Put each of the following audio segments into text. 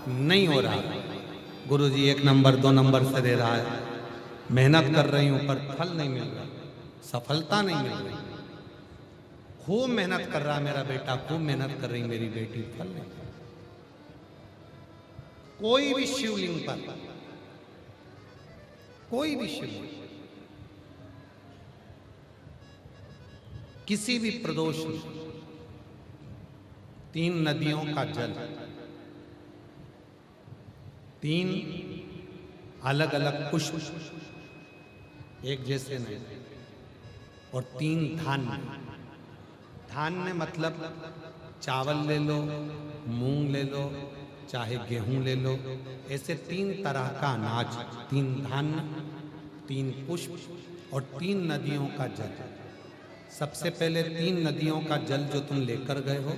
नहीं हो रहा। गुरुजी 1 नंबर 2 नंबर से दे रहा है, मेहनत कर रही हूं पर फल नहीं मिल रहा, सफलता नहीं मिल रही। खूब मेहनत कर रहा मेरा बेटा, खूब मेहनत कर रही मेरी बेटी, फल नहीं। कोई भी शिवलिंग पर, कोई भी शिवलिंग, किसी भी प्रदोष में 3 नदियों का जल, 3 अलग अलग पुष्प, एक जैसे नहीं, और 3 धान्य। धान्य मतलब चावल ले लो, मूंग ले लो, चाहे गेहूं ले लो, ऐसे 3 तरह का अनाज, 3 धान्य, 3 पुष्प और 3 नदियों का जल। सबसे पहले 3 नदियों का जल जो तुम लेकर गए हो,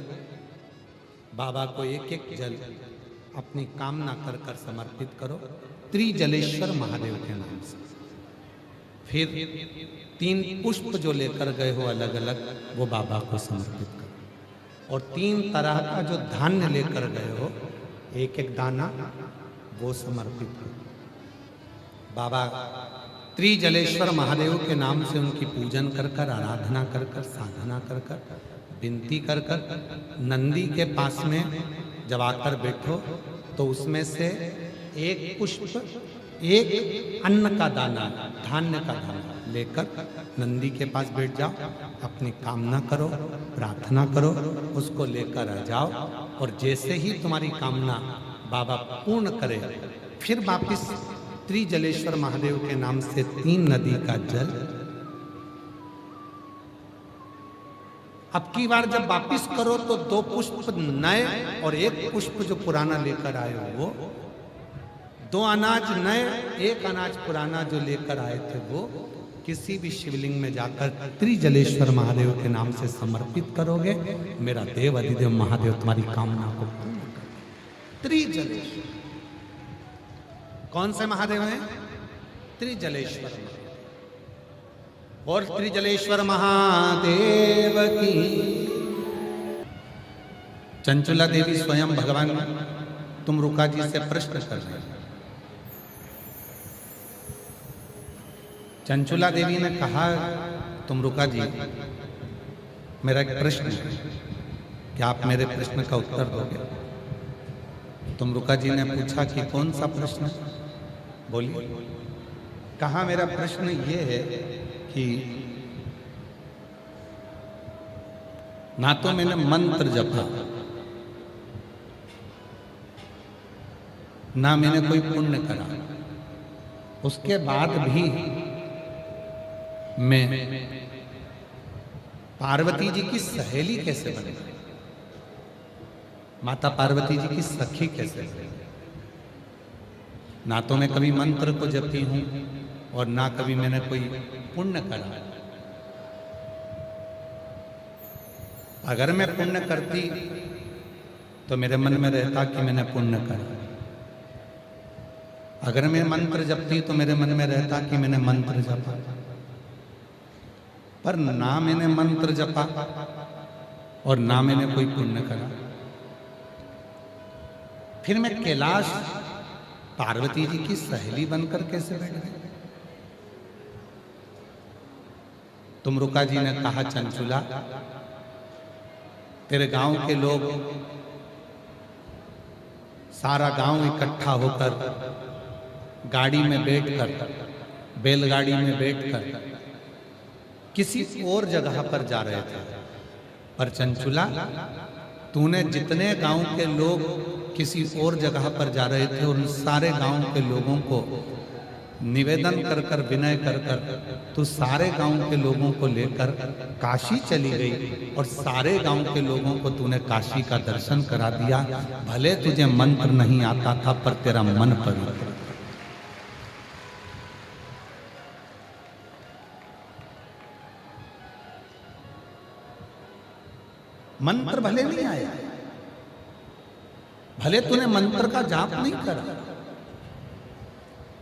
बाबा को एक एक जल अपनी कामना कर कर समर्पित करो, त्रिजलेश्वर महादेव के नाम से। फिर 3 पुष्प जो लेकर गए हो अलग अलग, वो बाबा को समर्पित करो। और 3 तरह का जो धान्य लेकर गए हो, एक एक दाना, वो समर्पित करो। बाबा त्रिजलेश्वर महादेव के नाम से उनकी पूजन कर कर, आराधना कर कर, साधना कर कर, विनती कर कर, नंदी के पास में जब आकर बैठो तो उसमें से एक पुष्प, एक अन्न का दाना, धान्य का दाना लेकर नंदी के पास बैठ जाओ, अपनी कामना करो, प्रार्थना करो, उसको लेकर आ जाओ। और जैसे ही तुम्हारी कामना बाबा पूर्ण करे, फिर वापिस त्रिजलेश्वर महादेव के नाम से 3 नदी का जल। अब की बार जब वापिस करो तो 2 पुष्प नए और 1 पुष्प जो पुराना लेकर आए हो वो, 2 अनाज नए, 1 अनाज पुराना जो लेकर आए थे वो किसी भी शिवलिंग में जाकर त्रिजलेश्वर महादेव के नाम से समर्पित करोगे, मेरा देव अधिदेव महादेव तुम्हारी कामना को पूर्ण करेंगे। त्रिजलेश्वर कौन से महादेव हैं? त्रिजलेश्वर। और त्रिजलेश्वर महादेव की। चंचुला देवी स्वयं भगवान तुम रुका जी से प्रश्न कर रहे हैं। चंचुला देवी ने कहा, तुम रुका जी, मेरा एक प्रश्न है, क्या आप मेरे प्रश्न का उत्तर दोगे? तुम रुका जी ने पूछा कि कौन सा प्रश्न? बोलिए। कहा, मेरा प्रश्न ये है कि ना तो मैंने मंत्र जपा, ना मैंने कोई पुण्य करा, उसके बाद भी मैं पार्वती जी की सहेली कैसे बने, माता पार्वती जी की सखी कैसे बने? ना तो मैं कभी मंत्र को जपती हूं और ना कभी मैंने कोई पुण्य करा। अगर मैं पुण्य करती तो मेरे मन में रहता कि मैंने पुण्य करा, अगर मैं मंत्र जपती तो मेरे मन में रहता कि मैंने मंत्र जपा। पर ना मैंने मंत्र जपा और ना मैंने कोई पुण्य करा, फिर मैं कैलाश पार्वती जी की सहेली बनकर कैसे बैठ गई? तुम रुका जी ने कहा, चंचुला, तेरे गांव के लोग, सारा गांव इकट्ठा होकर गाड़ी में बैठकर, बैलगाड़ी में बैठकर किसी और जगह पर जा रहे थे। पर चंचुला, तूने जितने गांव के लोग किसी और जगह पर जा रहे थे, उन सारे गांव के लोगों को निवेदन कर कर, विनय कर कर, तू सारे गांव के लोगों को लेकर काशी चली गई और सारे गांव के लोगों को तूने काशी का दर्शन करा दिया। भले तुझे मंत्र नहीं आता था, पर तेरा मन पवित्र। मंत्र भले नहीं आया, भले तूने मंत्र का जाप नहीं करा,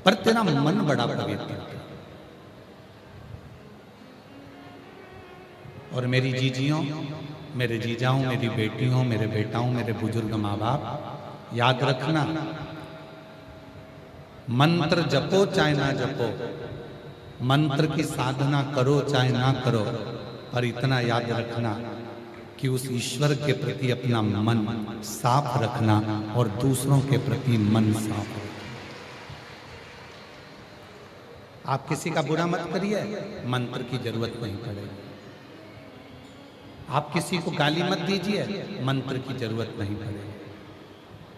पर तेरा मन बड़ा पवित्र है। और मेरी जीजियों, मेरे जीजाओं, मेरी बेटियों, मेरे बेटाओं, मेरे बुजुर्ग माँ बाप, याद रखना, मंत्र जपो चाहे ना जपो, मंत्र की साधना करो चाहे ना करो, पर इतना याद रखना कि उस ईश्वर के प्रति अपना मन साफ रखना और दूसरों के प्रति मन साफ रखना। आप किसी का बुरा मत करिए, मंत्र की जरूरत नहीं पड़ेगी। आप किसी को गाली मत दीजिए, मंत्र की जरूरत नहीं पड़ेगी।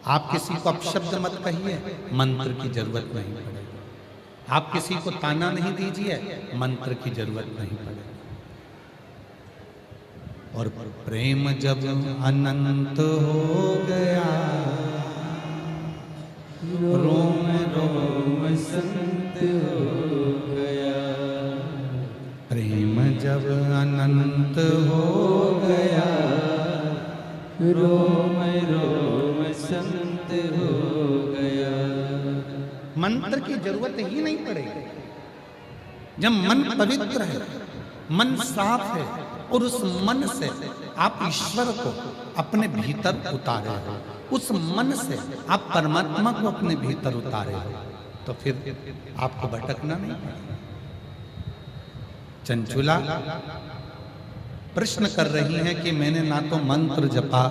आप किसी को अपशब्द मत कहिए, मंत्र की जरूरत नहीं पड़ेगी। आप किसी को ताना नहीं दीजिए, मंत्र की जरूरत नहीं पड़ेगी। और प्रेम जब अनंत हो गया, रोम रोम संत हो गया। प्रेम जब अनंत हो गया, रोम रोम संत हो गया। मंत्र की जरूरत ही नहीं पड़ेगी। जब मन पवित्र है, मन साफ है और उस मन से आप ईश्वर को अपने भीतर उतारे हो, उस मन से आप परमात्मा को अपने भीतर उतारे हो, तो फिर आपको भटकना नहीं पड़ेगा। चंचुला प्रश्न कर रही है कि मैंने ना तो मंत्र जपा,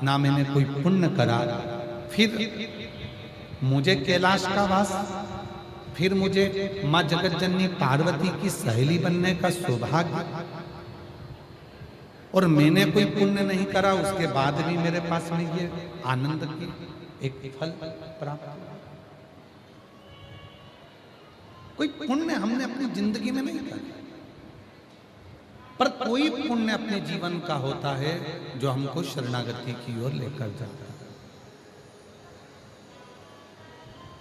ना मैंने कोई पुण्य करा, फिर मुझे कैलाश का वास, फिर मुझे मां जगत जननी पार्वती की सहेली बनने का सौभाग्य, और मैंने कोई पुण्य नहीं करा, उसके बाद भी मेरे पास में ये आनंद की एक फल प्राप्त हुआ। कोई पुण्य हमने अपनी जिंदगी में नहीं करा, पर कोई पुण्य अपने जीवन का होता है जो हमको शरणागति की ओर लेकर जाता है।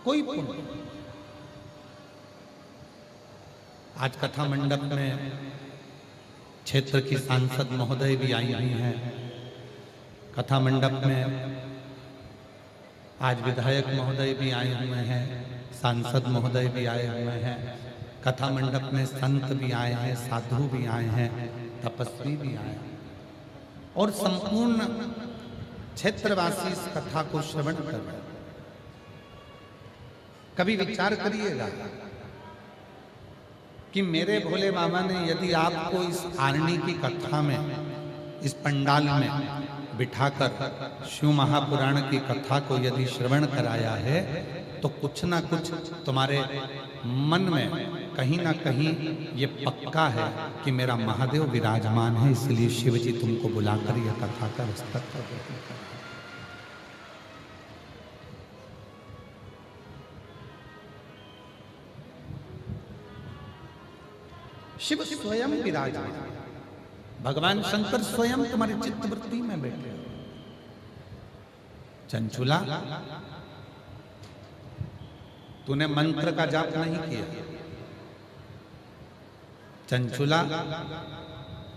कोई पुण्य। आज कथा मंडप में क्षेत्र की सांसद महोदय भी आई हुई हैं। कथा मंडप में आज विधायक महोदय भी आए हुए हैं, सांसद महोदय भी आए हुए हैं। कथा मंडप में संत भी आए हैं, साधु भी आए हैं, तपस्वी भी आए हैं, और संपूर्ण क्षेत्रवासी इस कथा को श्रवण कर रहे हैं। कभी विचार करिएगा कि मेरे भोले बाबा ने यदि आपको इस आरणी की कथा में, इस पंडाल में बिठाकर शिव महापुराण की कथा को यदि श्रवण कराया है, तो कुछ ना कुछ तुम्हारे मन में कहीं ना कहीं ये पक्का है कि मेरा महादेव विराजमान है, इसलिए शिव जी तुमको बुलाकर यह कथा का विस्तार कर देते हैं। शिव स्वयं विराजमान, भगवान शंकर स्वयं तुम्हारी चित्तवृत्ति में बैठे। चंचुला, तूने मंत्र का जाप नहीं किया। चंचुला,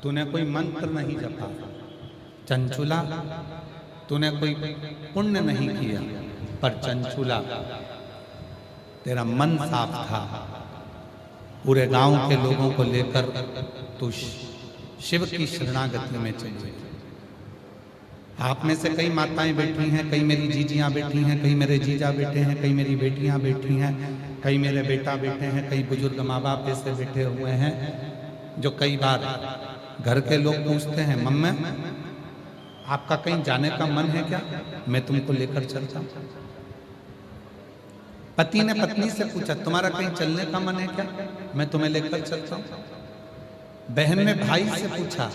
तूने कोई मंत्र नहीं जपा। चंचुला, तूने कोई पुण्य नहीं किया। पर चंचुला, तेरा मन साफ था। पूरे गांव के लोगों को लेकर तू शिव की शरणागति में चली। आप में से कई माताएं बैठी हैं, कई मेरी जीजियां बैठी हैं, कई मेरे जीजा बैठे हैं, कई मेरी बेटियां बैठी हैं, कई मेरे बेटा बैठे हैं, कई बुजुर्ग माँ बाप ऐसे बैठे हुए हैं जो कई बार घर के लोग पूछते हैं, मम्मी आपका कहीं जाने का मन है क्या, मैं तुमको लेकर चलता हूं। पति ने पत्नी से पूछा, तुम्हारा कहीं चलने का मन है क्या, मैं तुम्हें लेकर चलता हूं। बहन ने भाई से पूछा,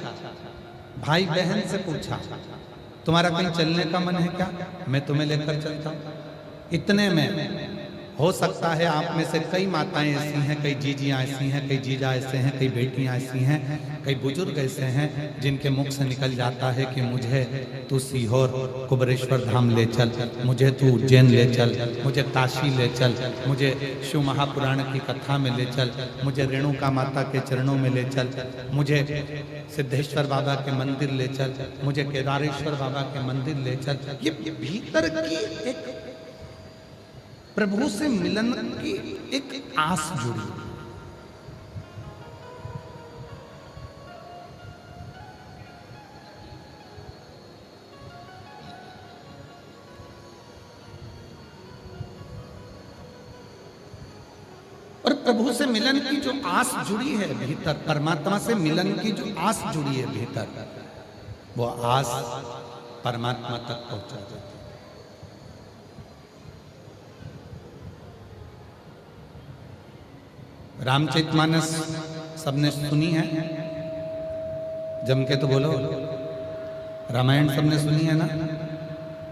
भाई बहन से पूछा, तुम्हारा कहीं चलने का मन है क्या, मैं तुम्हें लेकर चलता हूं। इतने में हो सकता है आप में से कई माताएं ऐसी हैं, कई जीजियां ऐसी हैं, कई जीजा ऐसे हैं, कई बेटियां ऐसी हैं, कई बुजुर्ग ऐसे हैं जिनके मुख से निकल जाता है कि मुझे तू सीहोर कुबरेश्वर धाम ले चल, मुझे तू उज्जैन ले चल, मुझे काशी ले चल, मुझे शिव महापुराण की कथा में ले चल, मुझे रेणुका माता के चरणों में ले चल, मुझे सिद्धेश्वर बाबा के मंदिर ले चल, मुझे केदारेश्वर बाबा के मंदिर ले चल। ये भीतर की एक प्रभु से मिलन की एक आस जुड़ी। और प्रभु से मिलन की जो आस जुड़ी है भीतर, परमात्मा से मिलन की जो आस जुड़ी है भीतर, वो आस परमात्मा तक पहुंचा देती है। रामचरितमानस सबने सुनी है? जम के तो बोलो। रामायण सबने सुनी है ना?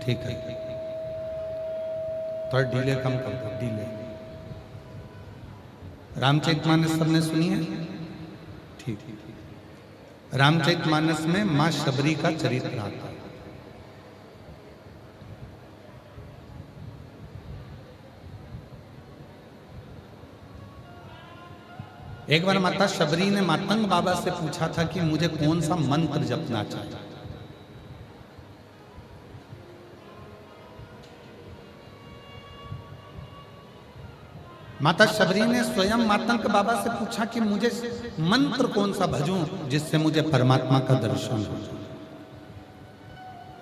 ठीक है, थोड़ा डीले कम कर दो, डीले। रामचरितमानस सबने सुनी है? ठीक। रामचरितमानस में मां शबरी का चरित्र आता है। एक बार माता शबरी ने मातंग बाबा से पूछा था कि मुझे कौन सा मंत्र जपना चाहिए। माता शबरी ने स्वयं मातंग बाबा से पूछा कि मुझे मंत्र कौन सा भजूं जिससे मुझे परमात्मा का दर्शन हो।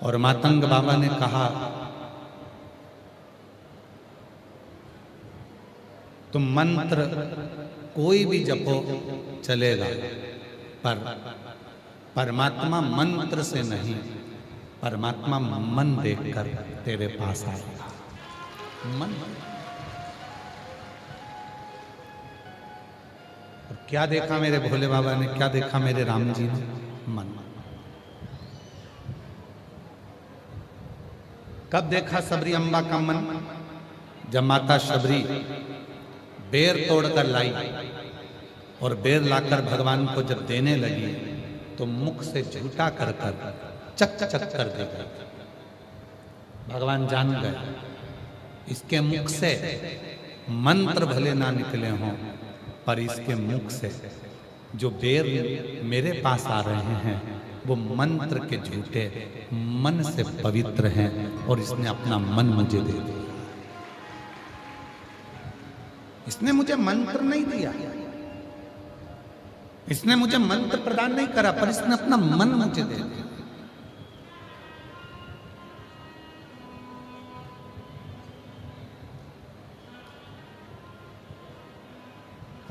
और मातंग बाबा ने कहा, तुम मंत्र कोई भी जपो चलेगा, पर परमात्मा मंत्र से नहीं, परमात्मा मन देखकर तेरे पास आएगा। मन। और क्या देखा मेरे भोले बाबा ने, क्या देखा मेरे राम जी ने? मन। कब देखा सबरी अम्बा का मन? जब माता शबरी बेर तोड़कर लाई और बेर लाकर भगवान को जब देने लगी तो मुख से झूठा कर कर चक चक कर दे गए। भगवान जान गए इसके मुख से मंत्र भले ना निकले हों, पर इसके मुख से जो बेर मेरे पास आ रहे हैं वो मंत्र के झूठे मन से पवित्र हैं, और इसने अपना मन मुझे दे दिया। इसने मुझे मंत्र नहीं दिया, इसने मुझे मंत्र प्रदान नहीं करा, पर इसने अपना मन मुझे दे दिया।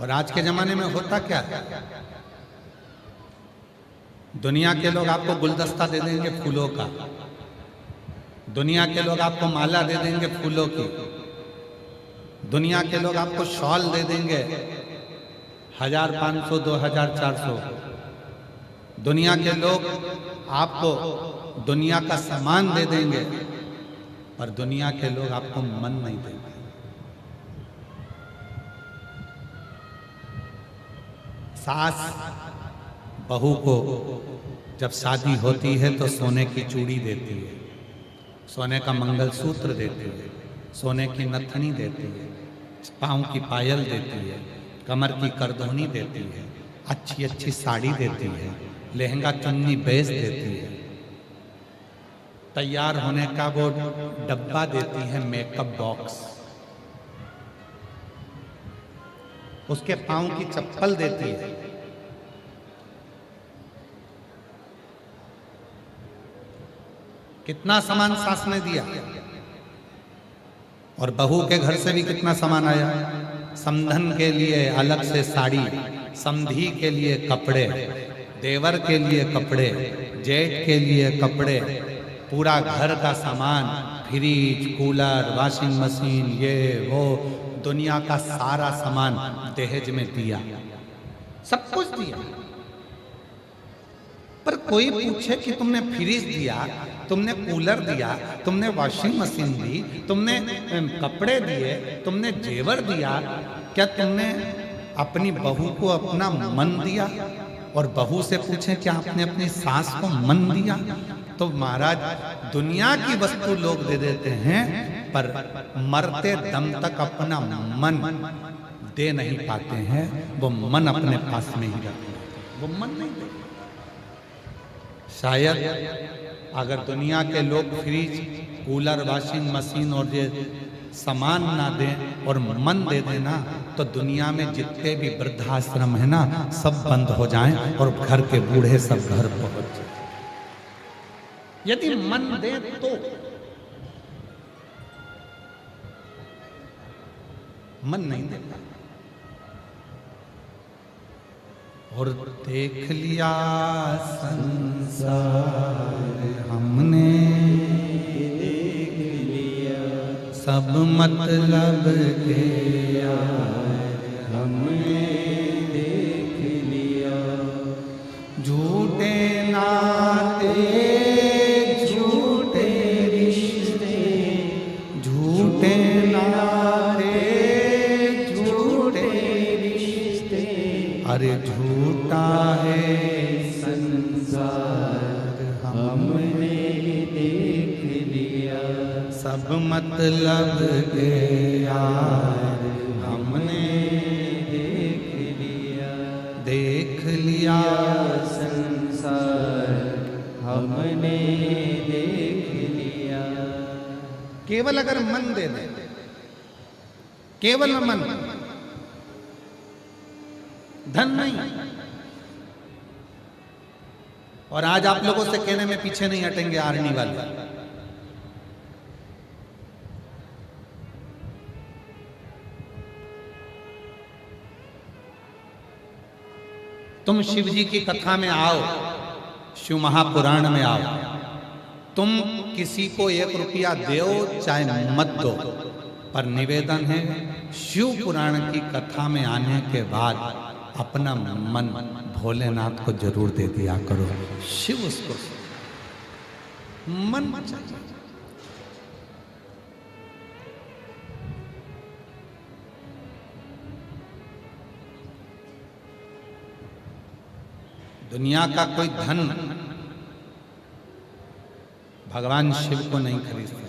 और आज के जमाने में होता क्या है? दुनिया के लोग आपको गुलदस्ता दे देंगे फूलों का, दुनिया के लोग आपको माला दे देंगे फूलों की, दुनिया के लोग आपको शॉल दे देंगे 1000, 500, 2000, 400। दुनिया के लोग आपको दुनिया का सामान दे देंगे, पर दुनिया के लोग आपको मन नहीं देंगे। सास बहू को जब शादी होती है तो सोने की चूड़ी देती है, सोने का मंगलसूत्र देती है, सोने की नथनी देती है, पाँव की पायल देती है, कमर की करधोनी देती है, अच्छी अच्छी साड़ी देती है, लहंगा चुन्नी बेच देती है, तैयार होने का वो डब्बा देती है, मेकअप बॉक्स, उसके पाँव की चप्पल देती है। कितना सामान सास ने दिया। और बहू के घर से भी कितना सामान आया। समधन के लिए अलग से साड़ी, समधी के लिए कपड़े, देवर के लिए कपड़े, जेठ के लिए कपड़े, पूरा घर का सामान, फ्रिज, कूलर, वॉशिंग मशीन, ये वो दुनिया का सारा सामान दहेज में दिया, सब कुछ दिया। पर कोई पूछे कि तुमने फ्रिज दिया, तुमने कूलर दिया, तुमने वॉशिंग मशीन दी, तुमने कपड़े दिए, तुमने जेवर दिया, क्या तुमने अपनी बहू को अपना मन दिया? और बहू से पूछे क्या आपने अपनी सास को मन दिया? तो महाराज दुनिया की वस्तु लोग दे देते हैं, पर मरते दम तक अपना मन दे नहीं पाते हैं। वो मन अपने पास में ही रखते हैं, वो मन नहीं देते। शायद अगर दुनिया के लोग फ्रिज, कूलर, वॉशिंग मशीन और ये सामान ना दें और मन दे देना, तो दुनिया में जितने भी वृद्धाश्रम है ना, सब बंद हो जाएं और घर के बूढ़े सब घर पहुंच जाए। यदि मन दे तो मन नहीं देता। और देख लिया संसार हमने, देख लिया सब मतलब के यार हमने, देख लिया झूठे नाते झूठे रिश्ते, झूठे नाते झूठे रिश्ते, अरे झूठा है संसार हमने देख लिया, सब मतलब के यार हमने देख लिया, देख लिया संसार हमने देख लिया। केवल अगर मन दे दे, केवल मन, धन नहीं। और आज आप लोगों से कहने में पीछे नहीं हटेंगे आर्मी वाले, तुम शिव जी की कथा में आओ, शिव महापुराण में आओ, तुम किसी को 1 रुपया दो चाहे मत दो, पर निवेदन है शिव पुराण की कथा में आने के बाद अपना मन भोलेनाथ को जरूर दे दिया करो। शिव उसको मन चाहिए। दुनिया का कोई धन भगवान शिव को नहीं खरीद सकता,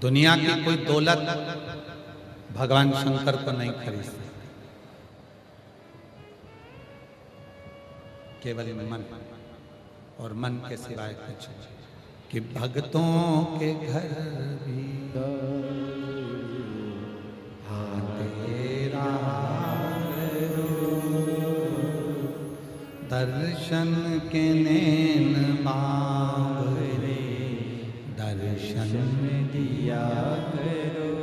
दुनिया की कोई दौलत भगवान शंकर को नहीं खरीद सकता, केवल मन, और मन के सिवाय कुछ नहीं। कि भक्तों के घर भी तेरा दर्शन के नैन बाबरे, दर्शन दिया करो,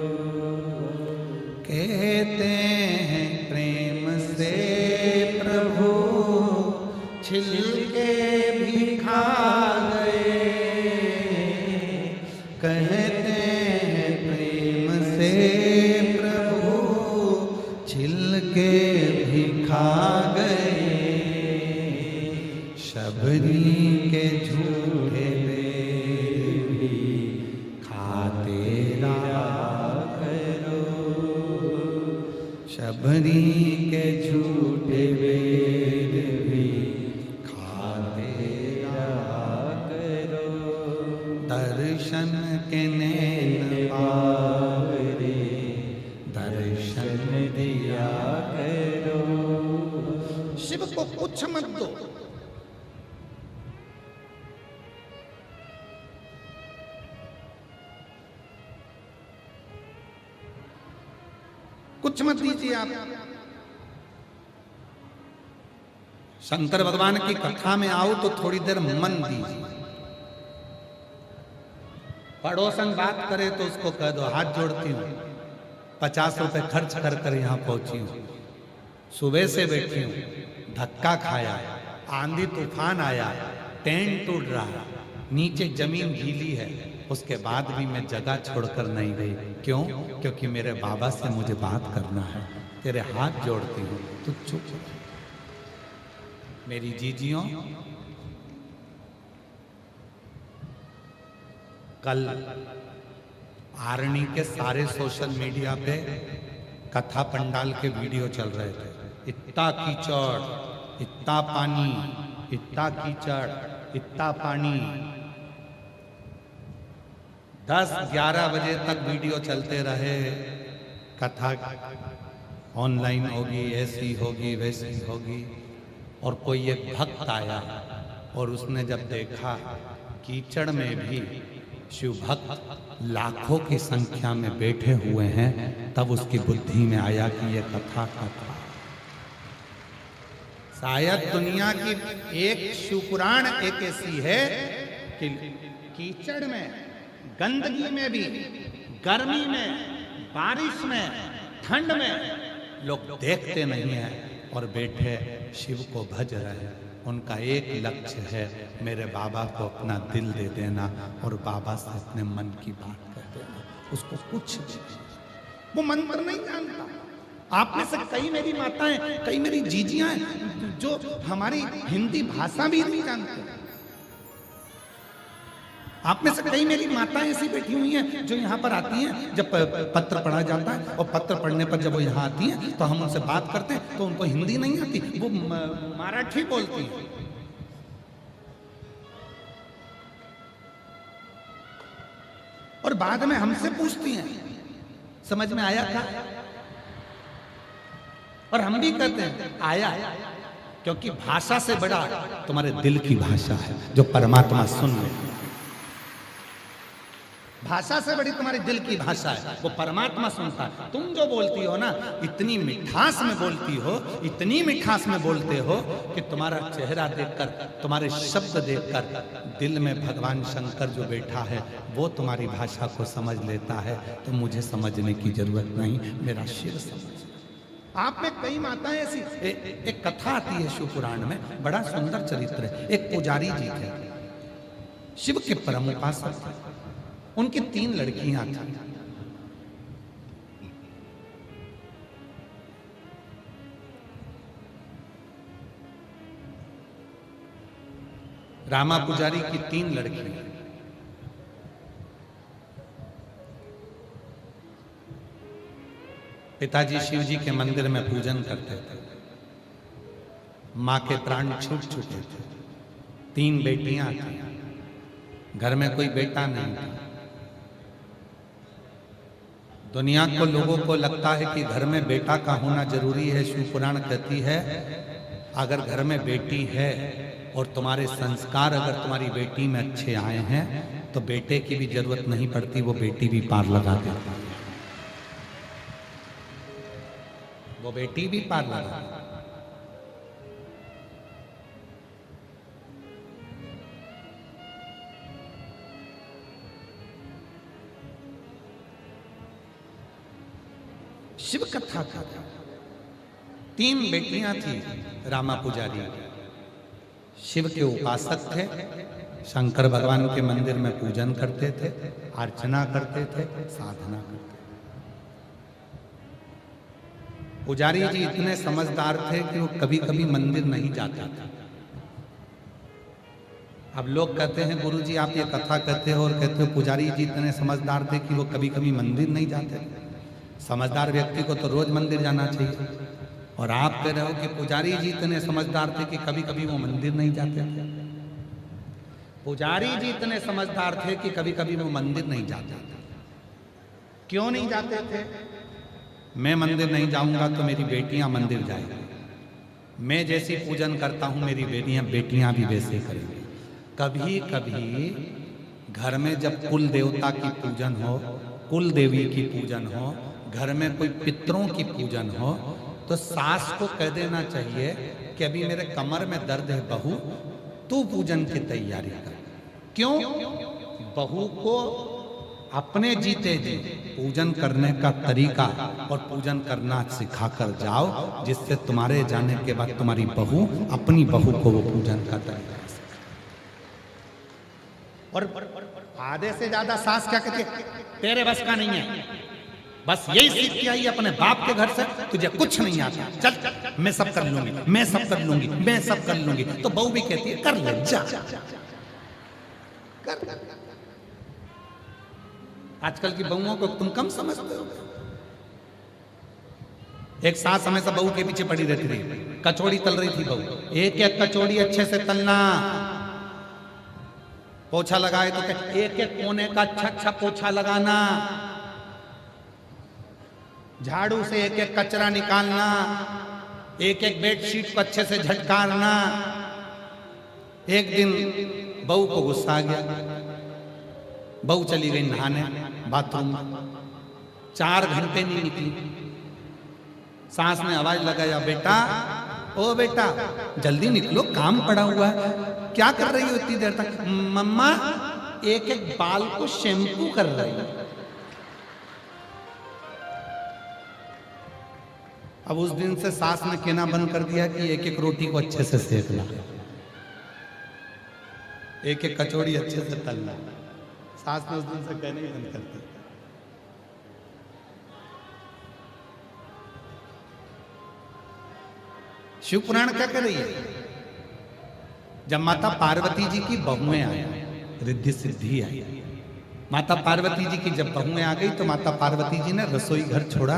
कहते हैं प्रेम से प्रभु छिलके भी खा गए, कहते हैं प्रेम से प्रभु छिलके भी खा गए, शबरी के झूठे बेर भी खाते रहा करो, शबरी के झूठे बेर भी खाते रहा करो, दर्शन के नैन बावरे, दर्शन दिया करो। शिव को कुछ मत दो, कुछ मत दीजिए आप। शंकर भगवान की कथा में आओ तो थोड़ी देर मन दीजिए। पड़ोसन बात करे तो उसको कह दो हाथ जोड़ती हूँ, 50 रुपए खर्च कर कर यहाँ पहुंची हूँ, सुबह से बैठी हूँ, धक्का खाया, आंधी तूफान आया, टेंट टूट रहा, नीचे जमीन गीली है, उसके बाद भी मैं जगह छोड़कर नहीं गई। क्यों? क्योंकि मेरे बाबा से मुझे बात करना है। तेरे हाथ जोड़ती हूँ, तू चुप। मेरी जीजियों, कल आरणी के सारे सोशल मीडिया पे कथा पंडाल के वीडियो चल रहे थे। इतना कीचड़, इतना पानी, इतना कीचड़, इतना पानी। 10-11 बजे तक वीडियो चलते रहे। कथा ऑनलाइन होगी, ऐसी होगी, वैसी होगी। और कोई एक भक्त आया और उसने जब देखा कीचड़ में भी शिव भक्त लाखों की संख्या में बैठे हुए हैं, तब उसकी बुद्धि में आया कि ये कथा शायद दुनिया की एक शिवपुराण एक ऐसी है कि कीचड़ में, गंदगी में भी, गर्मी में, बारिश में, ठंड में लोग देखते नहीं हैं और बैठे शिव को भज रहे। उनका एक लक्ष्य है, मेरे बाबा को अपना दिल दे देना और बाबा से अपने मन की बात कर देना, उसको कुछ भी। वो मंत्र नहीं जानता। आप में से कई मेरी माताएं, कई मेरी जीजियां हैं जो हमारी हिंदी भाषा भी नहीं जानते। आप में से कई मेरी माताएं ऐसी बैठी हुई हैं जो यहाँ पर आती हैं, जब पत्र पढ़ा जाता है और पत्र पढ़ने पर जब वो यहाँ आती हैं तो हम उनसे बात करते हैं तो उनको हिंदी नहीं आती, वो मराठी बोलती हैं। और बाद में हमसे पूछती हैं समझ में आया था, और हम भी कहते हैं आया, क्योंकि भाषा से बड़ा तुम्हारे दिल की भाषा है जो परमात्मा सुन ले। भाषा से बड़ी तुम्हारे दिल की भाषा है, वो परमात्मा सुनता है। तुम जो बोलती हो ना, इतनी मिठास में बोलती हो, इतनी मिठास में बोलते हो कि तुम्हारा चेहरा देखकर, तुम्हारे शब्द देखकर दिल में भगवान शंकर जो बैठा है वो तुम्हारी भाषा को समझ लेता है। तो मुझे समझने की जरूरत नहीं, मेरा शिव समझ। आप में कई माताएं ऐसी, एक कथा आती है शिव पुराण में, बड़ा सुंदर चरित्र है। एक पुजारी जी थे, शिव के परम उपासक थे। उनकी 3 लड़कियां थी। रामा पुजारी की 3 लड़कियां। पिताजी शिव जी के मंदिर में पूजन करते थे। मां के प्राण छूट चुके थे। 3 बेटियां थी, घर में कोई बेटा नहीं था। दुनिया को, लोगों को लगता है कि घर में बेटा का होना जरूरी है। शिव पुराण कहती है अगर घर में बेटी है और तुम्हारे संस्कार अगर तुम्हारी बेटी में अच्छे आए हैं तो बेटे की भी जरूरत नहीं पड़ती, वो बेटी भी पार लगा देती है। वो बेटी भी पार लगा। शिव कथा का 3 बेटियां थी। रामा पुजारी शिव के उपासक थे, शंकर भगवान के मंदिर में पूजन करते थे, अर्चना करते थे, साधना करते थे। पुजारी जी इतने समझदार थे कि वो कभी कभी मंदिर नहीं जाते थे। अब लोग कहते हैं गुरुजी आप ये कथा कहते हो और कहते हो पुजारी जी इतने समझदार थे कि वो कभी कभी मंदिर नहीं जाते। समझदार व्यक्ति को तो रोज मंदिर जाना चाहिए, और आप कह रहे हो कि पुजारी जी इतने समझदार थे कि कभी कभी वो मंदिर नहीं जाते थे। पुजारी जी इतने समझदार थे कि कभी कभी वो मंदिर नहीं जाते थे। क्यों नहीं जाते थे? मैं मंदिर नहीं जाऊंगा तो मेरी बेटियां मंदिर जाएंगी। मैं जैसी पूजन करता हूं मेरी बेटियां भी वैसे करेंगी। कभी कभी घर में जब कुल देवता की पूजन हो, कुल देवी की पूजन हो, घर में कोई पितरों की पूजन हो, तो सास को कह देना चाहिए कि अभी मेरे कमर में दर्द है बहू, तू पूजन की तैयारी कर। क्यों? बहू को अपने जीते जी पूजन करने का तरीका और पूजन करना सिखाकर जाओ, जिससे तुम्हारे जाने के बाद तुम्हारी बहू अपनी बहू को वो पूजन का तरीका। और आधे से ज्यादा सास क्या कहती है, तेरे बस का नहीं है, बस यही सीख के आई अपने बाप के घर से, तुझे कुछ नहीं आता, चल मैं सब कर लूंगी, मैं सब कर लूंगी, मैं सब कर लूंगी। तो बहू भी कहती है कर ले, जा कर। आजकल की बहुओं को तुम कम समझते हो। एक सास हमेशा बहू के पीछे पड़ी रहती थी, कचौड़ी तल रही थी बहू, एक एक कचौड़ी अच्छे से तलना, पोछा लगाए तो एक एक कोने का अच्छा अच्छा पोछा लगाना, झाड़ू से एक एक कचरा निकालना, एक एक बेडशीट को अच्छे से झटकारना। एक दिन बहू को गुस्सा आ गया, बहू चली गई नहाने बाथरूम, 4 घंटे नहीं निकली। सास ने आवाज लगाया, बेटा ओ बेटा जल्दी निकलो, काम पड़ा हुआ है। क्या कर रही हो इतनी देर तक? मम्मा एक एक बाल को शैम्पू कर रही है। अब उस दिन से सास ने कहना बंद कर दिया कि एक एक रोटी को अच्छे से सेकना, एक एक कचौड़ी अच्छे से तलना। सास ने उस दिन से कहना ही बंद कर दिया। शिव पुराण क्या कर रही है? जब माता पार्वती जी की बहुएं आई, रिद्धि सिद्धि आई, माता पार्वती जी की जब बहुएं आ गई तो माता पार्वती जी ने रसोई घर छोड़ा,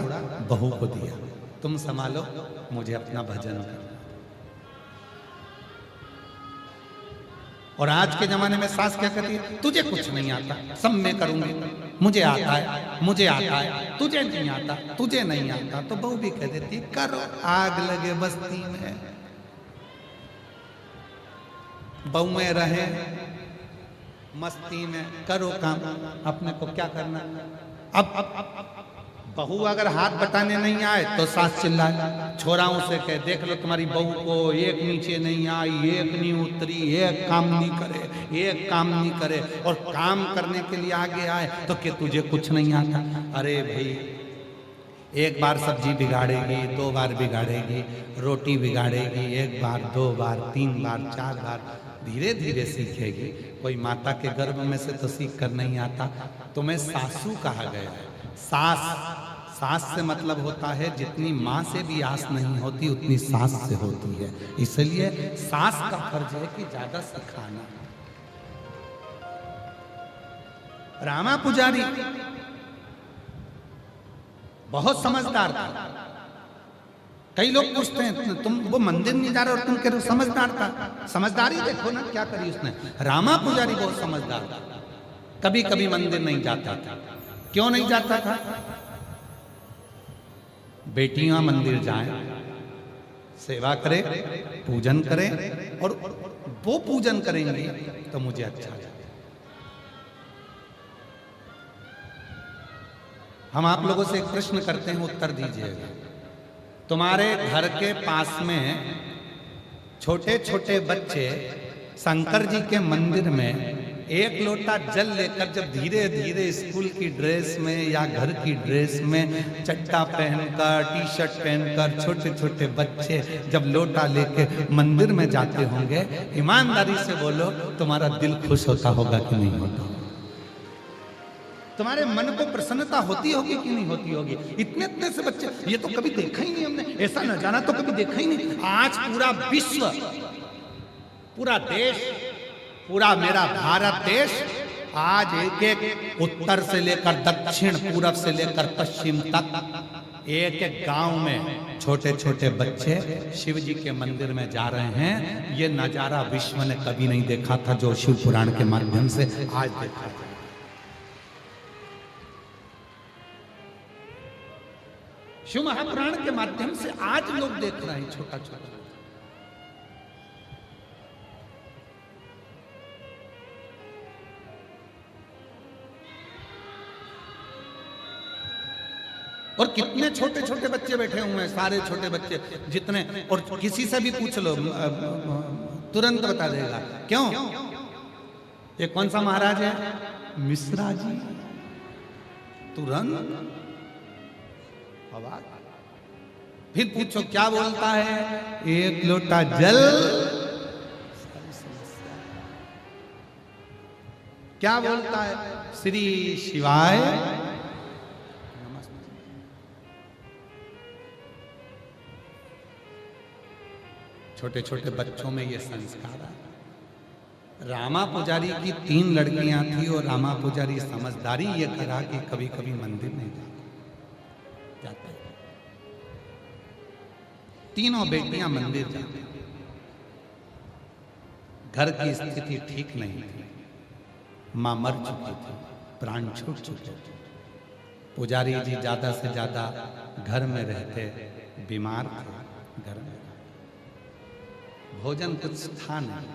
बहू को दिया, तुम संभालो, मुझे अपना भजन करना। और आज के जमाने में सास क्या कहती है? तुझे कुछ नहीं आता, सब मैं करूंगी, मुझे आता है, मुझे आता है, तुझे नहीं आता, तुझे नहीं आता। तो बहू भी कह देती करो, आग लगे बस्ती में, बहुएं रहे मस्ती में, करो काम, अपने को क्या करना। अब बहू अगर हाथ बटाने नहीं आए तो सास चिल्लाए, छोराओं से कहे देख लो तुम्हारी बहू को, एक नीचे नहीं आई, एक नहीं उतरी, एक काम नहीं करे, एक काम नहीं करे, और काम करने के लिए आगे आए तो कि तुझे कुछ नहीं आता। अरे भाई, एक बार सब्जी बिगाड़ेगी, दो बार बिगाड़ेगी, रोटी बिगाड़ेगी, एक बार, दो बार, तीन बार, चार बार, धीरे धीरे सीखेगी। कोई माता के गर्भ में से तो सीख कर नहीं आता। तुम्हें सासू कहा गया है। सास से मतलब होता है जितनी माँ से भी आस नहीं होती उतनी सास से होती है। इसलिए सास का फर्ज है कि ज्यादा सिखाना। रामा पुजारी बहुत समझदार था। कई लोग पूछते हैं तुम वो मंदिर नहीं जा रहे और तुम कह रहे हो समझदार था। समझदारी देखो ना क्या करी उसने। रामा पुजारी बहुत समझदार था। कभी कभी मंदिर नहीं जाता था। क्यों नहीं जाता था? बेटियां मंदिर जाएं, सेवा करें, पूजन करें, और वो पूजन करेंगे तो मुझे अच्छा लगेगा। हम आप लोगों से एक प्रश्न करते हैं, उत्तर दीजिएगा। तुम्हारे घर के पास में छोटे छोटे बच्चे शंकर जी के मंदिर में एक लोटा जल लेकर जब धीरे धीरे स्कूल की ड्रेस में या घर की ड्रेस में चड्डा पहनकर, टी शर्ट पहनकर छोटे छोटे बच्चे जब लोटा लेके मंदिर में जाते होंगे, ईमानदारी से बोलो तुम्हारा दिल खुश होता होगा कि नहीं होता? तुम्हारे मन को प्रसन्नता होती होगी कि नहीं होती होगी? इतने इतने से बच्चे, ये तो कभी देखा ही नहीं हमने, ऐसा नजारा तो कभी देखा ही नहीं। आज पूरा विश्व, पूरा देश, पूरा मेरा भारत देश आज एक एक उत्तर से लेकर दक्षिण, पूरब से लेकर पश्चिम तक एक एक गांव में छोटे छोटे बच्चे शिव जी के मंदिर में जा रहे हैं। ये नजारा विश्व ने कभी नहीं देखा था जो शिव पुराण के माध्यम से आज देखा था। शिव महापुराण के माध्यम से आज लोग देख रहे हैं छोटा छोटा। और कितने छोटे छोटे बच्चे बैठे हुए हैं, सारे छोटे बच्चे जितने, और किसी से भी पूछ लो तुरंत बता देगा। क्यों? ये कौन सा महाराज है? मिश्रा जी। तुरंत अवाक। फिर पूछो क्या बोलता है? एक लोटा जल, क्या बोलता है? श्री शिवाय नमस्ते। छोटे छोटे बच्चों में ये संस्कार है। रामा पुजारी की 3 लड़कियां थी और रामा पुजारी समझदारी ये करा कि कभी कभी मंदिर नहीं जाता। तीनों बेटियां मंदिर जाती। घर की स्थिति ठीक नहीं थी, मां मर चुकी थी, प्राण छूट चुके थे। पुजारी जी ज्यादा से ज्यादा घर में रहते, बीमार थे, घर में भोजन कुछ था नहीं।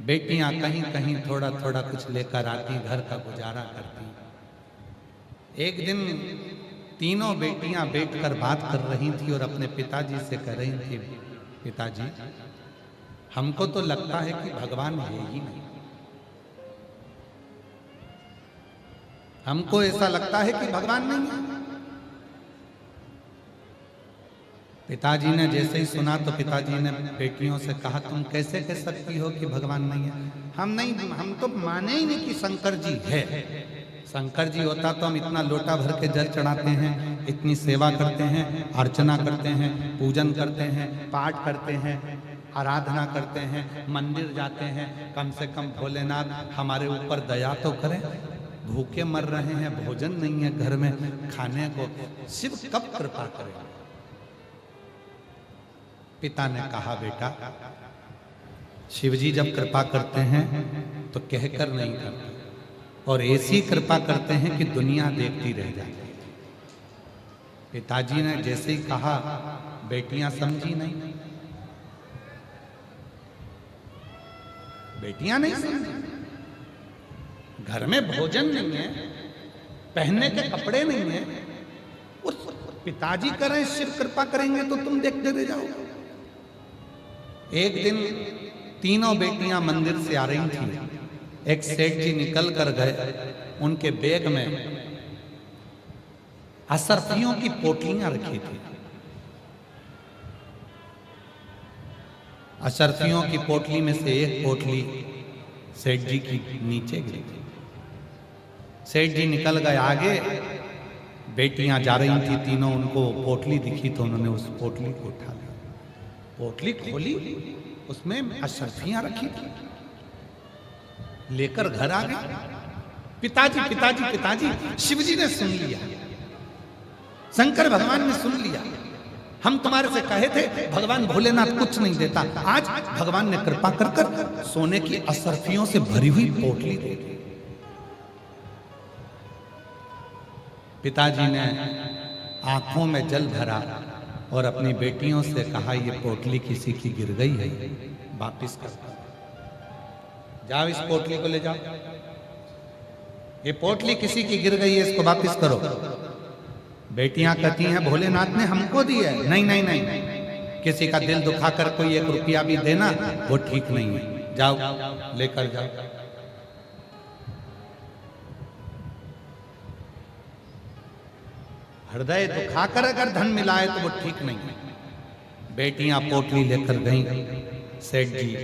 बेटियां कहीं कहीं थोड़ा थोड़ा कुछ लेकर आती, घर का गुजारा करती। एक दिन तीनों बेटियां बैठकर बात कर रही थी और अपने पिताजी से कह रही थी, पिताजी हमको तो लगता है कि भगवान है ही नहीं। हमको ऐसा लगता है कि भगवान नहीं है। पिताजी ने जैसे ही सुना तो पिताजी ने बेटियों से कहा, तुम कैसे कह सकती हो कि भगवान नहीं है? हम तो माने ही नहीं कि शंकर जी है। शंकर जी होता तो हम इतना लोटा भर के जल चढ़ाते हैं, इतनी सेवा करते हैं, अर्चना करते हैं, पूजन करते हैं, पाठ करते हैं, आराधना करते हैं, मंदिर जाते हैं। कम से कम भोलेनाथ हमारे ऊपर दया तो करें। भूखे मर रहे हैं, भोजन नहीं है घर में खाने को, शिव कब कृपा करें? पिता ने कहा, बेटा शिवजी जब कृपा करते हैं तो कहकर नहीं करते, और ऐसी कृपा करते हैं कि दुनिया देखती रह जाती है। पिताजी ने जैसे ही कहा, बेटियां समझी नहीं, बेटियां नहीं समझी। घर में भोजन नहीं है, पहनने के कपड़े नहीं है, उस पिताजी करें शिव कृपा करेंगे तो तुम देखते रह जाओगे। एक दिन तीनों बेटियां मंदिर से आ रही थी। एक सेठ जी निकल कर गए, उनके बैग में असरफियों की पोटलियां रखी थी। असरफियों की पोटली में से एक पोटली सेठ जी की नीचे गिरी। सेठ जी निकल गए आगे, बेटियां जा रही थी तीनों, उनको पोटली दिखी तो उन्होंने उस पोटली को उठा लिया। पोटली खोली, उसमें अशर्फियां रखी थी, लेकर घर आ गए। पिताजी पिताजी पिताजी, शिवजी ने सुन लिया, शंकर भगवान ने सुन लिया। हम तुम्हारे से कहे थे भगवान भोलेनाथ कुछ नहीं देता, आज भगवान ने कृपा कर कर सोने की अशर्फियों से भरी हुई पोटली दे दी। पिताजी ने आंखों में जल भरा और अपनी बेटियों से कहा, ये पोटली किसी की गिर गई है, वापिस कर जाओ, इस पोटली को ले जाओ। ये पोटली किसी की गिर गई है, इसको वापिस करो। बेटियां कहती हैं, भोलेनाथ ने हमको दी है। नहीं नहीं नहीं, किसी का दिल दुखाकर कोई 1 रुपया भी देना वो ठीक नहीं है, जाओ लेकर जाओ। हृदय दुखाकर अगर धन मिला है तो वो ठीक नहीं है। बेटियां पोटली लेकर गईं। सेठ जी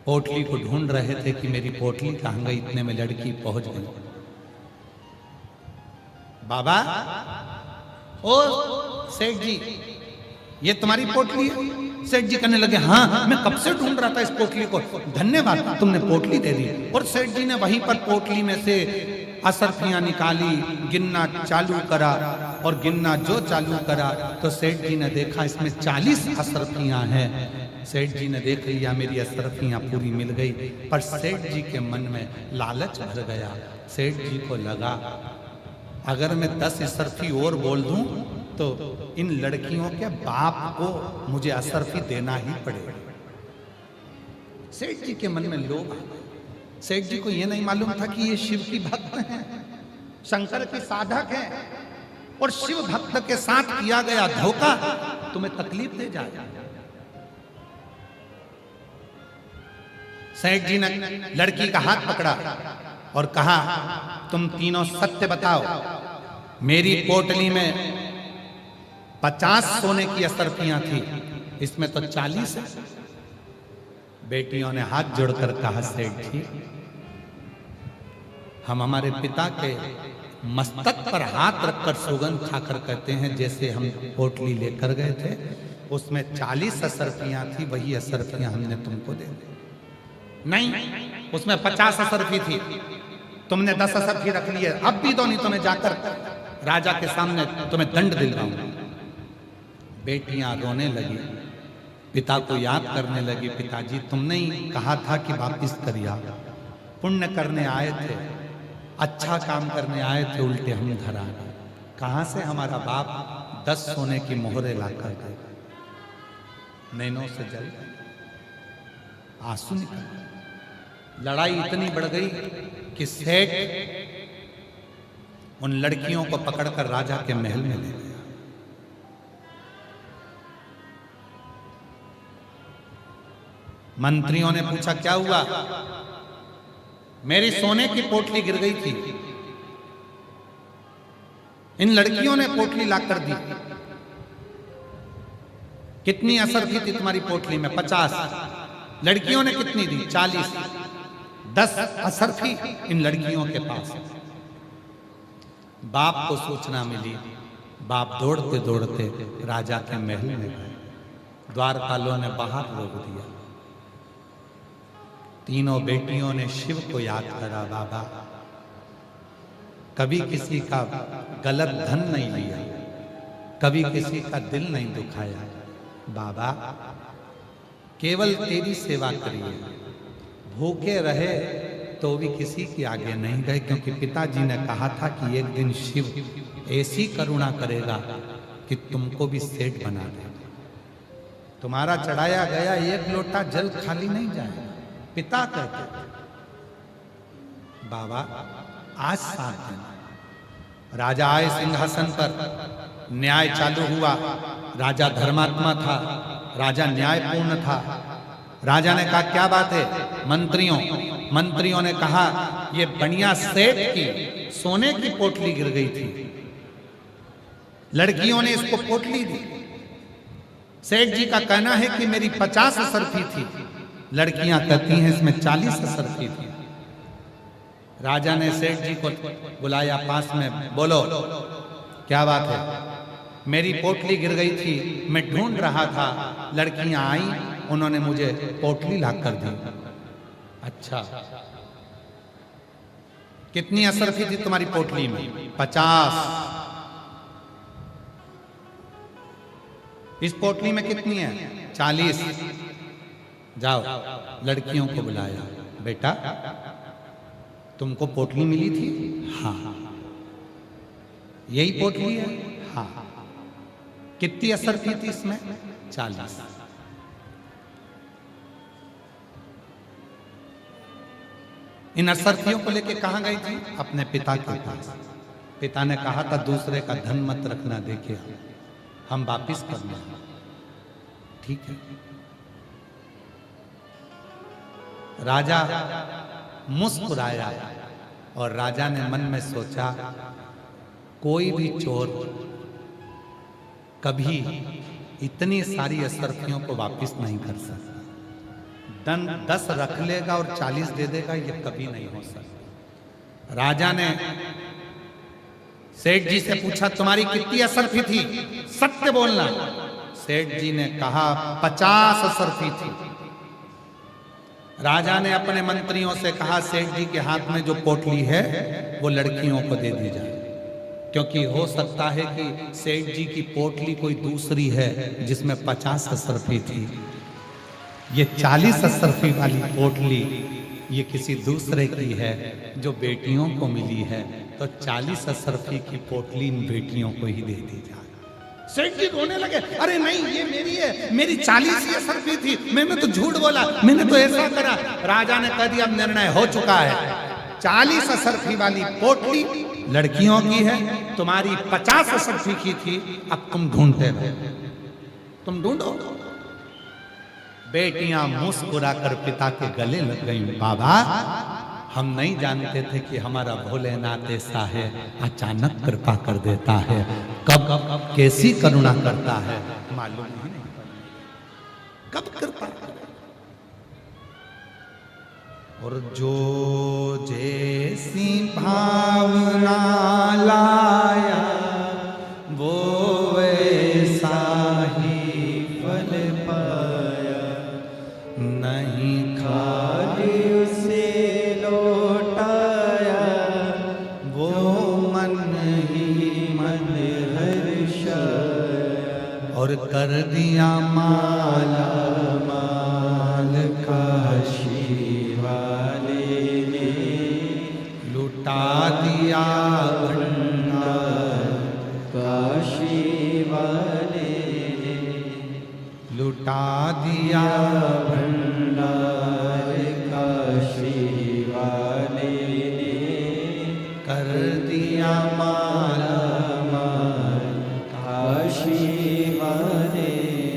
पोटली को ढूंढ रहे थे कि मेरी पोटली कहां गई, इतने में लड़की पहुंच गई। बाबा, ओ सेठ जी, ये तुम्हारी पोटली है? सेठ जी कहने लगे, हाँ मैं कब से ढूंढ रहा था इस पोटली को, धन्यवाद तुमने पोटली दे दी। और सेठ जी ने वहीं पर पोटली में से असरफियां निकाली, गिनना चालू करा, और गिनना जो चालू करा तो सेठ जी ने देखा इसमें 40 असरफियां हैं। सेठ जी ने देख लिया मेरी असरफियां पूरी मिल गई, पर सेठ जी के मन में लालच भर गया। सेठ जी को लगा, अगर मैं 10 असरफी और बोल दूं तो इन लड़कियों के बाप को मुझे असरफी देना ही पड़ेगा। सेठ जी के मन में लोभ। सेठ जी को यह नहीं मालूम था कि ये शिव की भक्त हैं, शंकर के साधक हैं, और शिव भक्त के साथ किया गया धोखा तुम्हें तकलीफ दे जाएगा। सेठ जी ने लड़की का हाथ पकड़ा और कहा, तुम तीनों सत्य बताओ, मेरी पोटली में 50 सोने की असरफियां थी, इसमें तो 40 है। बेटियों ने हाथ जोड़कर कहा, सेठ जी हम हमारे पिता के मस्तक पर हाथ रखकर सौगंध खाकर कहते हैं, जैसे हम पोटली लेकर गए थे उसमें 40 असरफियां थी, वही असरफियां हमने तुमको दे दी। नहीं, उसमें 50 असरफी थी, तुमने 10 असरफी रख ली है, अब भी दो, नहीं तो मैं जाकर राजा के सामने तुम्हें दंड दिलवाऊंगा। बेटियां रोने लगी, पिता को याद करने लगी, पिताजी तुमने ही कहा था कि वापिस करिया, पुण्य करने आए थे, अच्छा काम करने आए थे, उल्टे हम घर आ गए। कहां से हमारा बाप 10 सोने की मोहरे लाकर दे? नैनों से जल आंसू निकल। लड़ाई इतनी बढ़ गई कि सेठ उन लड़कियों को पकड़कर राजा के महल में ले गया। मंत्रियों ने पूछा, क्या हुआ? मेरी सोने की पोटली गिर गई थी, इन लड़कियों ने पोटली लाकर दी। कितनी असरफी थी तुम्हारी पोटली में? 50। लड़कियों ने कितनी दी? 40। 10 असरफी इन लड़कियों के पास। बाप को सूचना मिली, बाप दौड़ते दौड़ते राजा के महल में गए। द्वारपालों ने बाहर रोक दिया। तीनों बेटियों ने शिव को याद करा, बाबा कभी किसी का गलत धन नहीं लिया, कभी किसी का दिल नहीं दुखाया, बाबा केवल तेरी सेवा करिए। भूखे रहे तो भी किसी के आगे नहीं गए, क्योंकि पिताजी ने कहा था कि एक दिन शिव ऐसी करुणा करेगा कि तुमको भी सेठ बना देगा। तुम्हारा चढ़ाया गया एक लोटा जल खाली नहीं जाएगा। पिता कहते बाबा आज 7 दिन। राजा आए सिंहासन पर, न्याय चालू हुआ। राजा धर्मात्मा था, राजा न्यायपूर्ण था। राजा ने कहा क्या बात है? मंत्रियों ने कहा ये बनिया सेठ की सोने की पोटली गिर गई थी, लड़कियों ने इसको पोटली दी। सेठ जी का कहना है कि मेरी 50 असरफी थी, लड़कियां कहती हैं इसमें 40 असरफी थी। राजा ने सेठ जी को बुलाया पास में, बोलो क्या बात है? मेरी पोटली गिर गई थी, मैं ढूंढ रहा था, लड़कियां आई, उन्होंने मुझे पोटली ला कर दी। अच्छा, कितनी असरफी थी तुम्हारी पोटली में? 50। इस पोटली में कितनी है? 40। जाओ लड़कियों को बुलाया, बेटा तुमको पोटली मिली थी? हाँ। यही पोटली है? हाँ। कितनी असरफी थी इसमें? 40। इन असरफियों को लेके कहां गई थी? अपने पिता के पास। पिता ने कहा था दूसरे का धन मत रखना, देखिए हम वापिस करना है। ठीक है। राजा मुस्कुराया और राजा ने मन में सोचा कोई भी चोर कभी इतनी सारी असरफियों को वापस नहीं कर सकता। 10 रख लेगा और 40 दे देगा, ये कभी नहीं हो सकता। राजा ने सेठ जी से पूछा तुम्हारी कितनी असरफी थी? सत्य बोलना। सेठ जी ने कहा 50 असरफी थी। राजा ने अपने मंत्रियों से कहा सेठ जी के हाथ में जो पोटली है वो लड़कियों को दे दी जाए, क्योंकि हो सकता है कि सेठ जी की पोटली कोई दूसरी है जिसमें 50 असरफी थी। ये 40 असरफी वाली पोटली ये किसी दूसरे की है जो बेटियों को मिली है, तो 40 असरफी की पोटली इन बेटियों को ही दे दी जाए। सेठ जी रोने लगे, अरे नहीं ये मेरी है, मेरी 40 ही असरफी थी, मैंने तो झूठ बोला, मैंने तो ऐसा करा। राजा ने कह दिया अब निर्णय हो चुका है, 40 असरफी वाली पोटली लड़कियों की है, तुम्हारी 50 असरफी की थी, अब तुम ढूंढते रहो, तुम ढूंढो। बेटियां मुस्कुराकर पिता के गले लग गईं, बाबा हम नहीं जानते थे कि हमारा भोलेनाथ ऐसा है, अचानक कृपा कर देता है, कब कैसी करुणा करता है मालूम ही नहीं, कब कृपा। और जो जैसी भावना लाया वो वैसा ही फल पाया, नहीं खाली उसे लौटाया वो मन ही मन हर्षाया, और कर दिया माला माल काशी वाले ने, लुटा दिया भंडार काशी वाले ने, लुटा दिया भंडार काशी वाले ने, कर दिया माला माल काशी वाले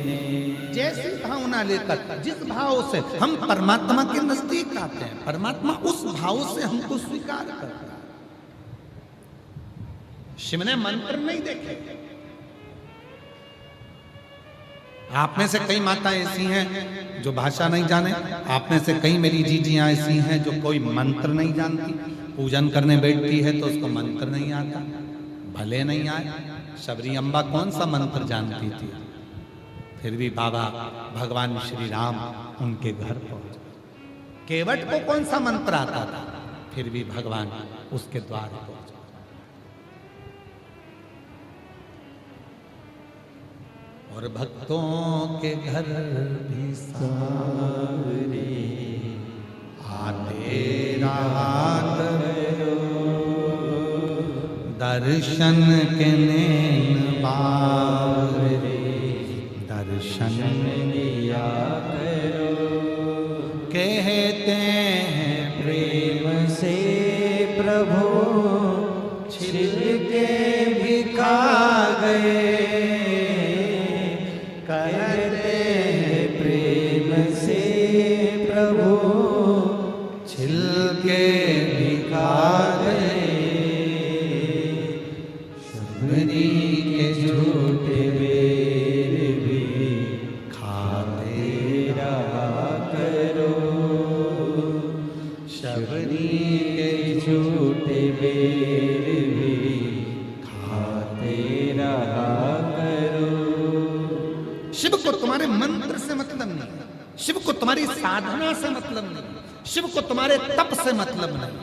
ने। जैसी भावना लेकर, जिस भाव से हम परमात्मा के नजदीक आते हैं, परमात्मा उस भाव से हमको स्वीकार करता है। शिव ने मंत्र नहीं देखे, आप में से कई माताएं ऐसी हैं जो भाषा नहीं जाने, आप में से कई मेरी जीजियां ऐसी हैं जो कोई मंत्र नहीं जानती, पूजन करने बैठती है तो उसको मंत्र नहीं आता, भले नहीं आए। शबरी अम्बा कौन सा मंत्र जानती थी, फिर भी बाबा भगवान श्री राम उनके घर पहुंचे। केवट को कौन सा मंत्र आता था, फिर भी भगवान उसके द्वार पहुंचे। और भक्तों के घर भी सारे आते रात दर्शन के नैन बारे, दर्शन लिया करो। कहते हैं प्रेम से प्रभु छिल के भी खा गए, कहते हैं प्रेम से प्रभु छिल के भी खा गए। शबरी के झूठे बेर भी खाते रहा करो, शबरी के झूठे बेर भी खाते रहा करो। शिव को तुम्हारे मंत्र से मतलब नहीं, शिव को तुम्हारी साधना से मतलब नहीं, शिव को तुम्हारे तप से मतलब नहीं,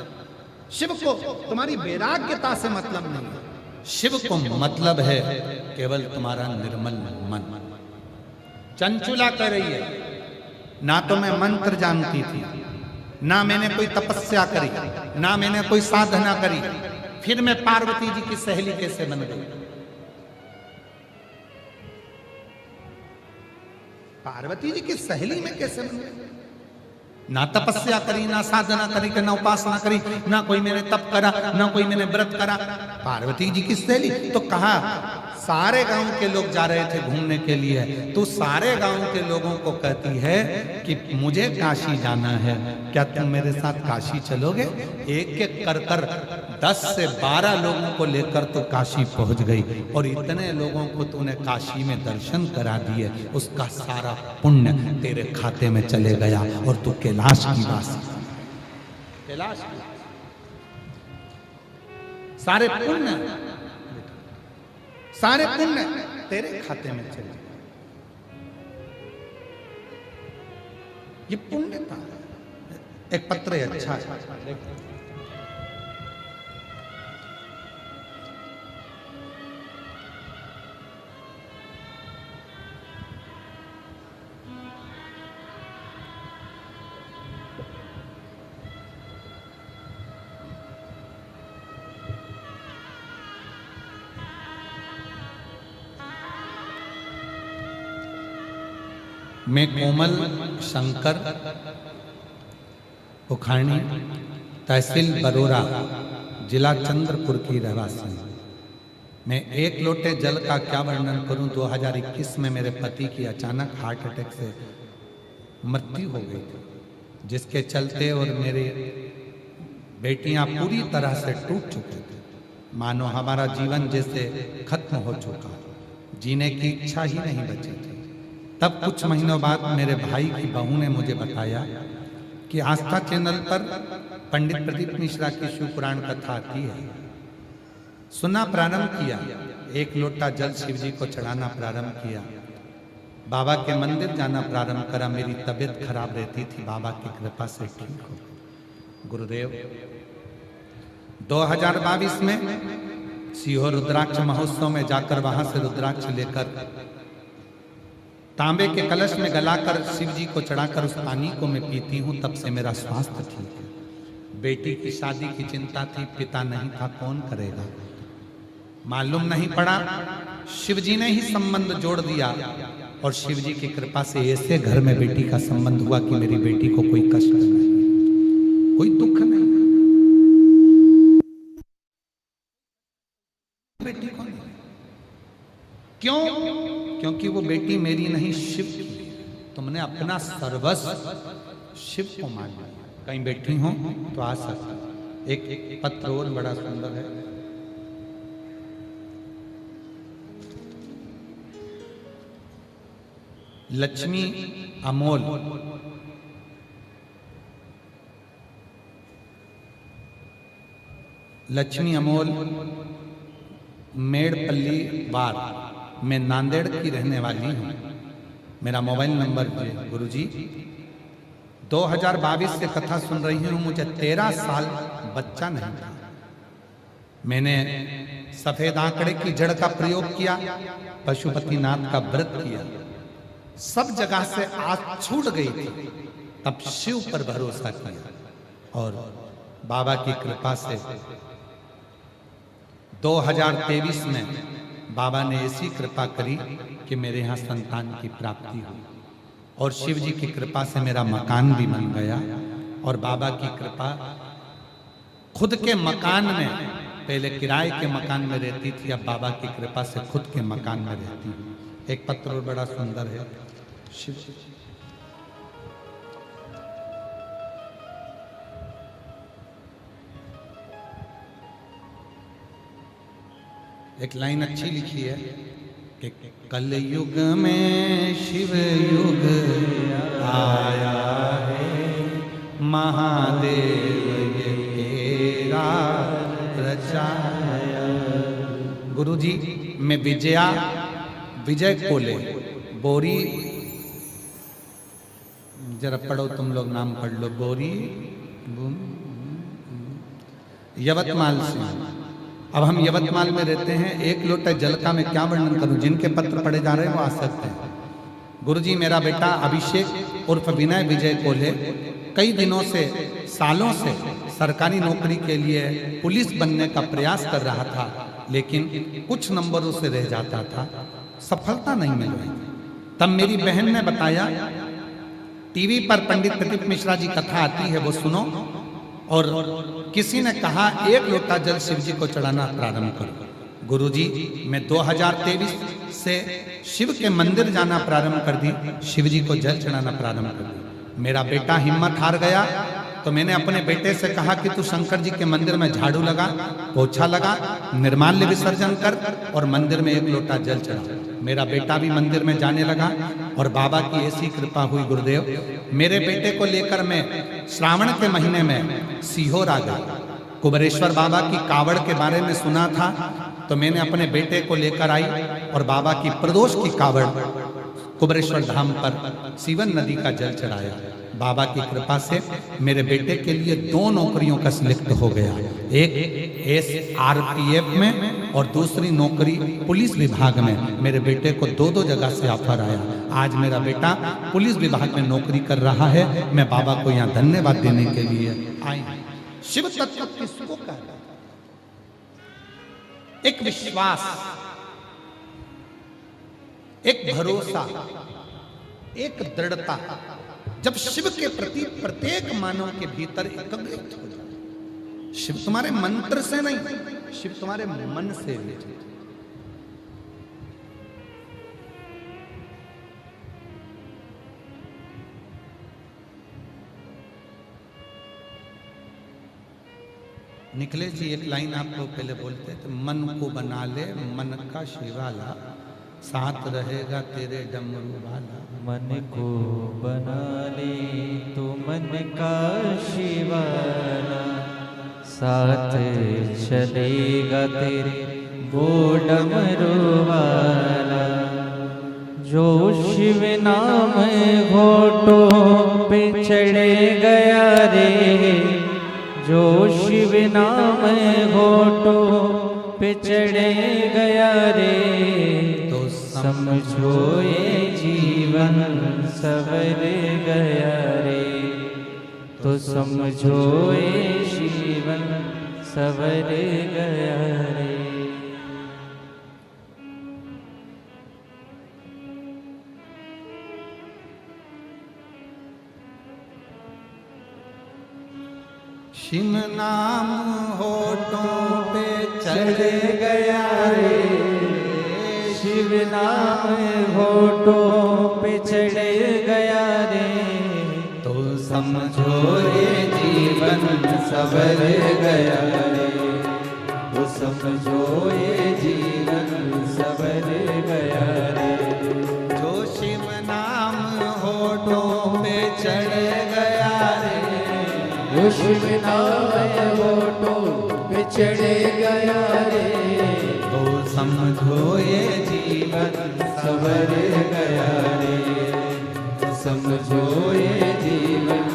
शिव को तुम्हारी वैराग्यता से मतलब नहीं। शिव को मतलब है केवल तुम्हारा निर्मल मन। चंचुला कह रही है, ना तो मैं मंत्र जानती थी, ना मैंने कोई तपस्या करी, ना मैंने कोई साधना करी, फिर मैं पार्वती जी की सहेली कैसे बन गई? पार्वती जी की सहेली में कैसे बन गई? ना तपस्या करी, ना साधना करी, ना उपासना करी, ना कोई मैंने तप करा, ना कोई मैंने व्रत करा, पार्वती जी की सहेली। तो कहा सारे गांव के लोग जा रहे थे घूमने के लिए, तो सारे गांव के लोगों को कहती है कि मुझे काशी जाना है, क्या तुम मेरे साथ काशी चलोगे? एक एक कर कर 10 से 12 लोगों को लेकर तो काशी पहुंच गई, और इतने लोगों को तूने काशी में दर्शन करा दिए, उसका सारा पुण्य तेरे खाते में चले गया और तू कैलाश की वासी। कैलाश सारे पुण्य, सारे पुण्य तेरे खाते में चले। ये पुण्यता। एक पत्र है, अच्छा है, मैं कोमल शंकर उखाणी, तहसील बरोरा, जिला चंद्रपुर की रहवासी। मैं एक लोटे जल का क्या वर्णन करूं। 2021 में मेरे पति की अचानक हार्ट अटैक से मृत्यु हो गई थी, जिसके चलते और मेरे बेटियां पूरी तरह से टूट चुके थे। मानो हमारा जीवन जैसे खत्म हो चुका, जीने की इच्छा ही नहीं बची थी। तब कुछ महीनों बाद मेरे भाई की बहू ने मुझे बताया कि आस्था चैनल पर पंडित प्रदीप मिश्रा की शिव पुराण कथा आती है। सुनना प्रारंभ किया, एक लोटा जल शिव जी को चढ़ाना प्रारंभ किया, बाबा के मंदिर जाना प्रारंभ करा। मेरी तबीयत खराब रहती थी, बाबा की कृपा से ठीक हो। गुरुदेव 2022 में सीहोर रुद्राक्ष महोत्सव में जाकर वहां से रुद्राक्ष लेकर तांबे के कलश में गलाकर शिव जी को चढ़ाकर उस पानी को मैं पीती हूँ, तब से मेरा स्वास्थ्य ठीक है। बेटी की शादी की चिंता थी, पिता नहीं था, कौन करेगा, मालूम नहीं पड़ा। शिव जी ने ही संबंध जोड़ दिया और शिव जी की कृपा से ऐसे घर में बेटी का संबंध हुआ कि मेरी बेटी को कोई कष्ट नहीं, कोई दुख नहीं। बेटी को नहीं, क्यों? क्योंकि वो बेटी मेरी नहीं, शिव की। तुमने अपना सर्वस्व शिव को मान लिया। कहीं बैठी हो तो आ सकता। एक पत्र और बड़ा सुंदर है, लक्ष्मी अमोल, लक्ष्मी अमोल मेड़पल्ली वार, मैं नांदेड़ की रहने वाली हूँ। मेरा मोबाइल नंबर है गुरुजी। 2022 से कथा सुन रही हूँ, मुझे 13 साल बच्चा नहीं था। मैंने सफेद आंकड़े की जड़ का प्रयोग किया, पशुपतिनाथ का व्रत किया, सब जगह से आज छूट गई थी। तब शिव पर भरोसा किया और बाबा की कृपा से 2023 में बाबा ने ऐसी कृपा करी कि मेरे यहाँ संतान की प्राप्ति हुई और शिव जी की कृपा से मेरा मकान भी बन गया। और बाबा की कृपा, खुद के मकान में, पहले किराए के मकान में रहती थी, अब बाबा की कृपा से खुद के मकान में रहती हूँ। एक पत्र और बड़ा सुंदर है, शिव जी। एक लाइन अच्छी लिखी है कि कल युग में शिव युग आया है, महादेव ये तेरा रचाया। गुरुजी, मैं विजय कोले बोरी, जरा पढ़ो तुम लोग, नाम पढ़ लो, बोरी यवतमाल से। अब हम यवतमाल में रहते हैं, एक लोटा जल का मैं क्या वर्णन करूं, जिनके पत्र पढ़े जा रहे हैं वो आ सकते हैं। गुरुजी, मेरा बेटा अभिषेक उर्फ विनय विजय कोले कई दिनों से, सालों से सरकारी नौकरी के लिए पुलिस बनने का प्रयास कर रहा था, लेकिन कुछ नंबरों से रह जाता था, सफलता नहीं मिल रही। तब मेरी बहन ने बताया, टीवी पर पंडित प्रदीप मिश्रा जी कथा आती है, वो सुनो। और किसी ने कहा 1 लोटा जल शिव जी को चढ़ाना प्रारंभ करो। गुरुजी, मैं 2023 से शिव के मंदिर जाना प्रारंभ कर दी, शिव जी को जल चढ़ाना प्रारंभ कर दी। मेरा बेटा हिम्मत हार गया, तो मैंने अपने बेटे से कहा कि तू शंकर जी के मंदिर में झाड़ू लगा, पोछा लगा, निर्माल्य विसर्जन कर और मंदिर में 1 लोटा जल चढ़ा। मेरा बेटा भी मंदिर में जाने लगा और बाबा की ऐसी कृपा हुई गुरुदेव, मेरे बेटे को लेकर मैं श्रावण के महीने में सीहोर आ गया। कुबरेश्वर बाबा की कावड़ के बारे में सुना था, तो मैंने अपने बेटे को लेकर आई और बाबा की प्रदोष की कावड़ कुबरेश्वर धाम पर सीवन नदी का जल चढ़ाया। बाबा की कृपा से मेरे बेटे के लिए 2 नौकरियों का सिलेक्ट हो गया, एक SRPF में और दूसरी नौकरी पुलिस विभाग में। मेरे बेटे को 2 जगह से ऑफर आया। आज मेरा बेटा पुलिस विभाग में नौकरी कर रहा है। मैं बाबा को यहाँ धन्यवाद देने के लिए आई। शिव तत्व किसको कहते हैं? एक विश्वास, एक भरोसा, एक दृढ़ता। जब शिव के प्रति प्रत्येक मानव के भीतर एकाग्रित हो जाए, शिव तुम्हारे मंत्र से नहीं, शिव तुम्हारे मन से ले जाए। निखिलेश जी, एक लाइन आप लोग पहले बोलते थे, मन को बना ले मन का शिवाला, साथ रहेगा तेरे डमरू वाला। मन को बना ले तो मन का शिवाला, साथ चलेगा तेरे वो डमरू वाला। जो शिव नाम घोटों पे चढ़े गया रे, जो शिव नाम घोटों पे चढ़े गया रे, तो समझो ये जीवन सवर गया रे, तो समझो ये जीवन सवर गया रे। शिव नाम होठों पे चढ़ गया रे, शिव नाम होठों पे चढ़ गया रे, तो समझो ये जीवन सवर गया रे, तो समझो ये जीवन सवर गया रे। जो शिव नाम शिव नाम वो तो बिछड़ गया रे, तो समझो ये जीवन सवर गया रे, समझो ये जीवन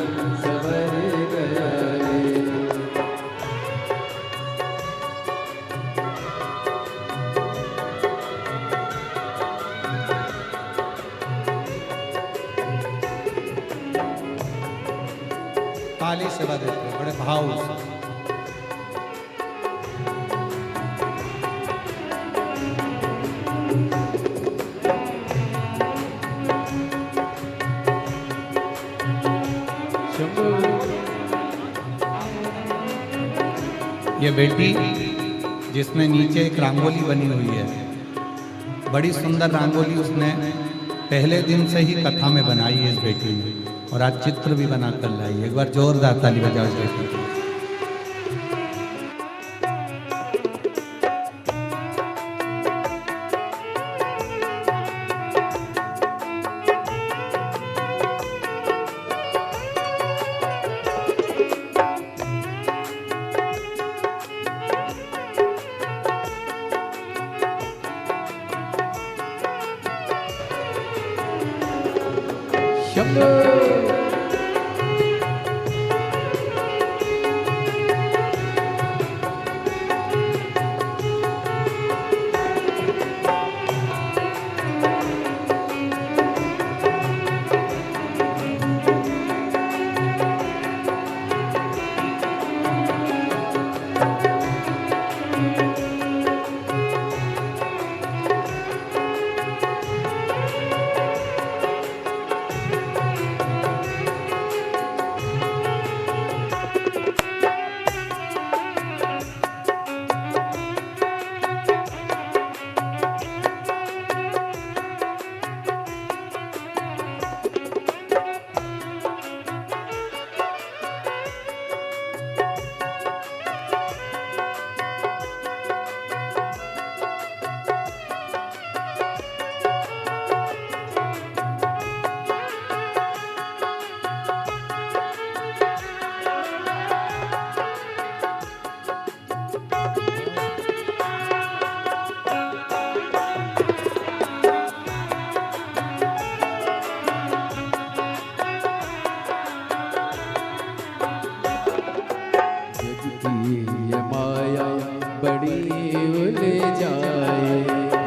सवर गया रे। ताली से बजाते हैं बड़े भाव से। ये बेटी जिसमें नीचे एक रंगोली बनी हुई है, बड़ी सुंदर रंगोली उसने पहले दिन से ही कथा में बनाई है इस बेटी ने, और आज चित्र भी बना कर लाई। एक बार जोरदार ताली बजाओ इस बेटी को।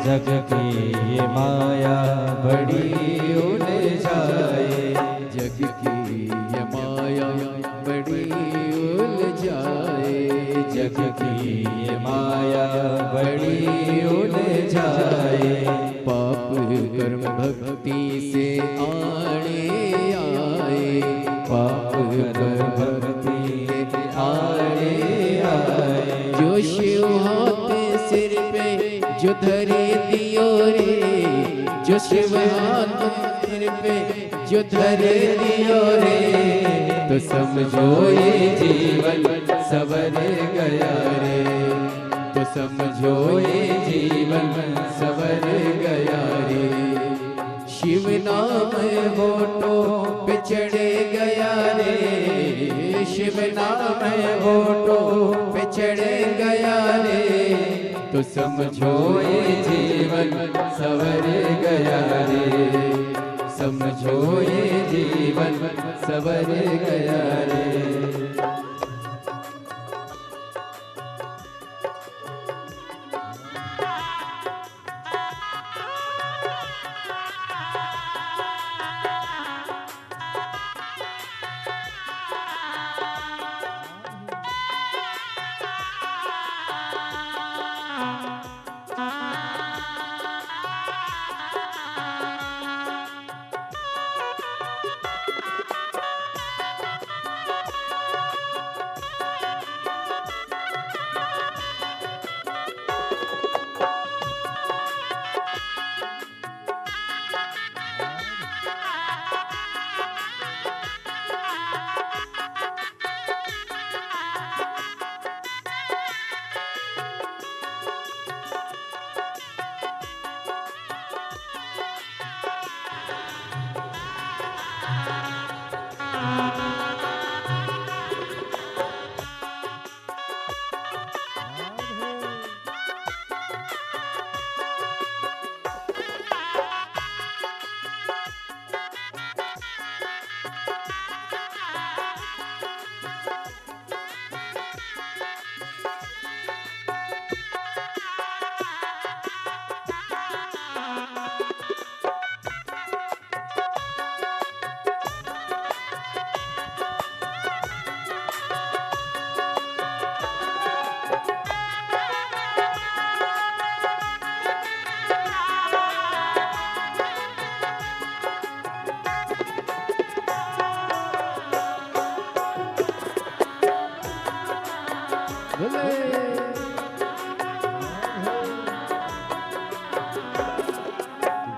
जग की ये माया बड़ी उलझाए, जग की ये माया बड़ी उलझाए, जग की ये माया बड़ी उलझाए। पाप कर्म भक्ति से आड़े आए, पाप कर्म भक्ति से आड़े आए। जो शिव हाथ सिर पे जो धरे दियो रे, जो शिव हाथ सिर पे जो धरे दियो रे, तो समझो ये जीवन सवर गया रे, तो समझो ये जीवन सवर गया रे। शिव नाम होठो पे चढ़ गया रे, शिव नाम होठो पे चढ़ गया रे, तो समझो ये जीवन सवर गया रे, समझो ये जीवन सवर गया रे।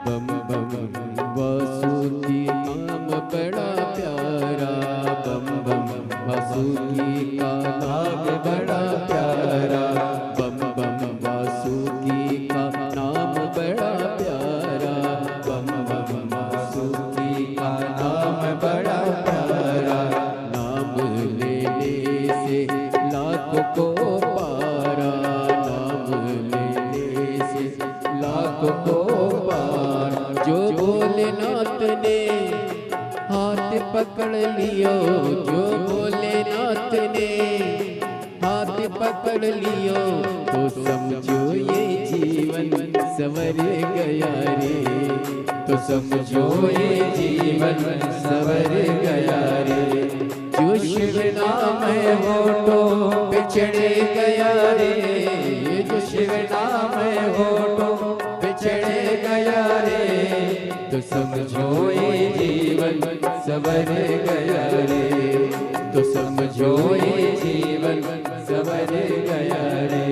बम बम वासुकी नाम बड़ा प्यारा, बम बम वासुकी का नाम बड़ा प्यारा, बम बम वासुकी का नाम बड़ा प्यारा, बम बम वासुकी का नाम बड़ा प्यारा। नाम लेने से लाख को पारा, नाम लेने से लाख को पारा। जो भोलेनाथ ने हाथ पकड़ लियो, जो भोलेनाथ ने हाथ पकड़ लियो, तो समझो ये जीवन संवर गया रे, तो समझो ये जीवन संवर गया रे। जो शिव नाम है वो तो बिछड़े गया रे, जो शिव नाम है वो तो बिछड़े गया रे, तो समझो ये जीवन संवर गया रे, तो समझो ये जीवन संवर गया रे।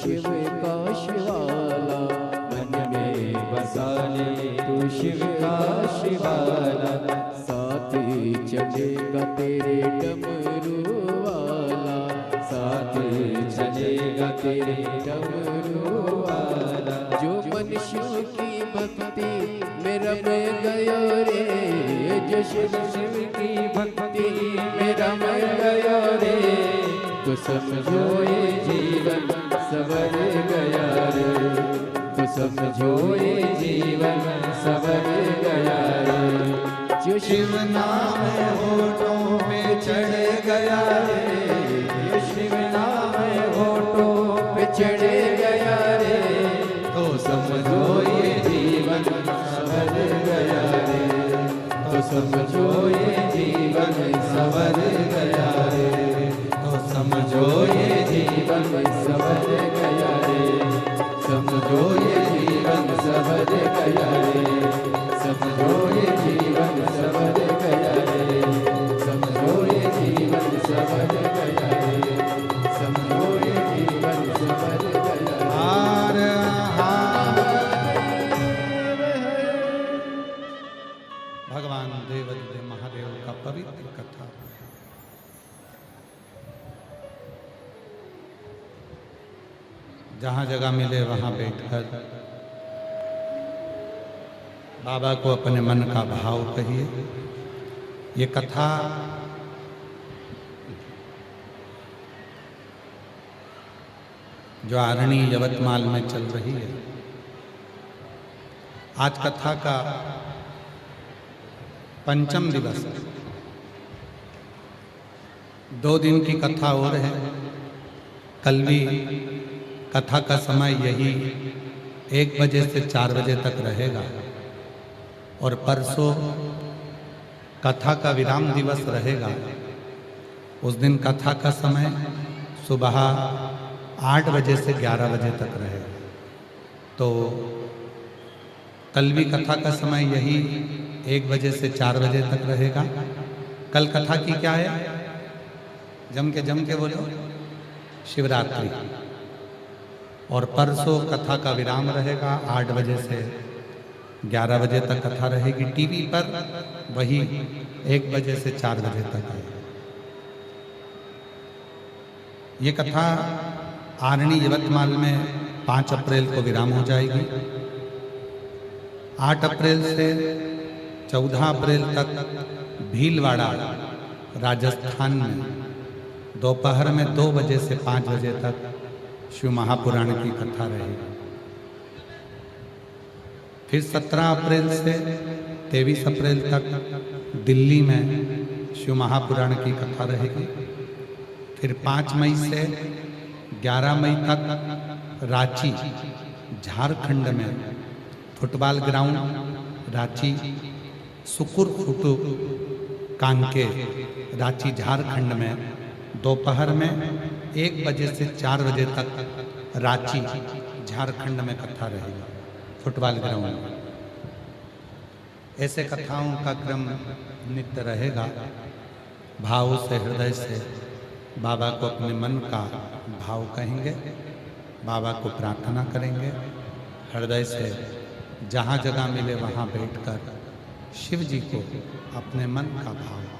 शिव का शिवाला, मन में बसा ले तू शिव का शिवाला, साथ चलेगा तेरे डमरू वाला, साथ चलेगा तेरे डमरू वाला। जो मनुष्यों की भक्ति में रम गयो रे, जो शिव शिव की भक्ति में रम गयो रे, तो समझो ये जीवन संवर गया रे, तो समझो ये जीवन संवर गया रे। जो शिव नाम है होठों में चढ़ गया रे, जो शिव नाम है होठों पे चढ़ गया रे, तो समझो ये जीवन संवर गया रे, तो समझो ये जीवन संवर गया रे, तो समझो ये जीवन संवर गया रे, समझो ये जीवन संवर गया रे, समझो ये जीवन संवर गया रे, समझो ये जीवन संवर गया रे, समझो ये जीवन संवर गया रे। भगवान देवाधिदेव महादेव का पवित्र कथा। जहाँ जगह मिले वहाँ बैठकर बाबा को अपने मन का भाव कहिए। ये कथा जो आरणी यवतमाल में चल रही है, आज कथा का पंचम दिवस है। 2 दिन की कथा और है। कल भी कथा का समय यही 1 बजे से 4 बजे तक रहेगा और परसों कथा का विराम दिवस रहेगा। उस दिन कथा का समय सुबह 8 बजे से 11 बजे तक रहेगा। तो कल भी कथा का समय यही 1 बजे से 4 बजे तक रहेगा। कल कथा की क्या है? जम के बोलो, शिवरात्रि। और परसों कथा का विराम रहेगा 8 बजे से 11 बजे तक कथा रहेगी टीवी पर, वही 1 बजे से 4 बजे तक है। ये कथा आरणी यवतमाल में 5 अप्रैल को विराम हो जाएगी। 8 अप्रैल से 14 अप्रैल तक भीलवाड़ा राजस्थान में दोपहर में 2 बजे से 5 बजे तक शिव महापुराण की कथा रहेगी। फिर 17 अप्रैल से 23 अप्रैल तक दिल्ली में शिव महापुराण की कथा रहेगी। फिर 5 मई से 11 मई तक रांची झारखंड में फुटबॉल ग्राउंड रांची सुकुर फुटू कांके रांची झारखंड में दोपहर में 1 बजे से 4 बजे तक रांची झारखंड में कथा रहेगी फुटबॉल ग्राउंड में। ऐसे कथाओं का क्रम नित्य रहेगा। भाव से हृदय से बाबा को अपने मन का भाव कहेंगे, बाबा को प्रार्थना करेंगे, हृदय से जहाँ जगह मिले वहाँ बैठकर शिव जी को अपने मन का भाव करें।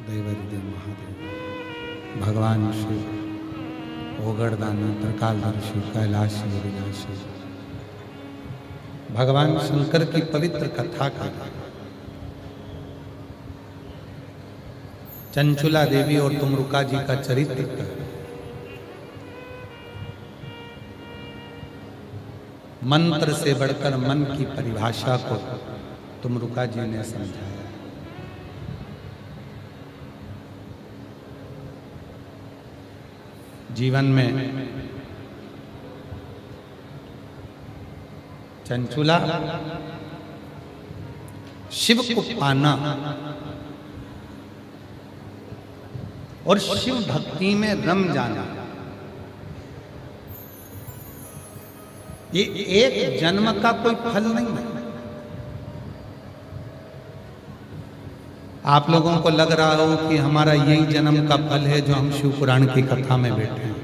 दैवज्ञ महादेव। भगवान शिव, ओगड़दानी, त्रिकालदर्शी, कैलाशी, अविनाशी, भगवान शंकर की पवित्र कथा का चंचुला देवी और तुमरुका जी का चरित्र का मंत्र से बढ़कर मन की परिभाषा को तुमरुका जी ने समझाया। जीवन में चंचुला शिव को पाना और शिव भक्ति में रम जाना, ये एक जन्म का कोई फल नहीं है। आप लोगों को लग रहा हो कि हमारा यही जन्म का फल है जो हम शिव पुराण की कथा में बैठे हैं।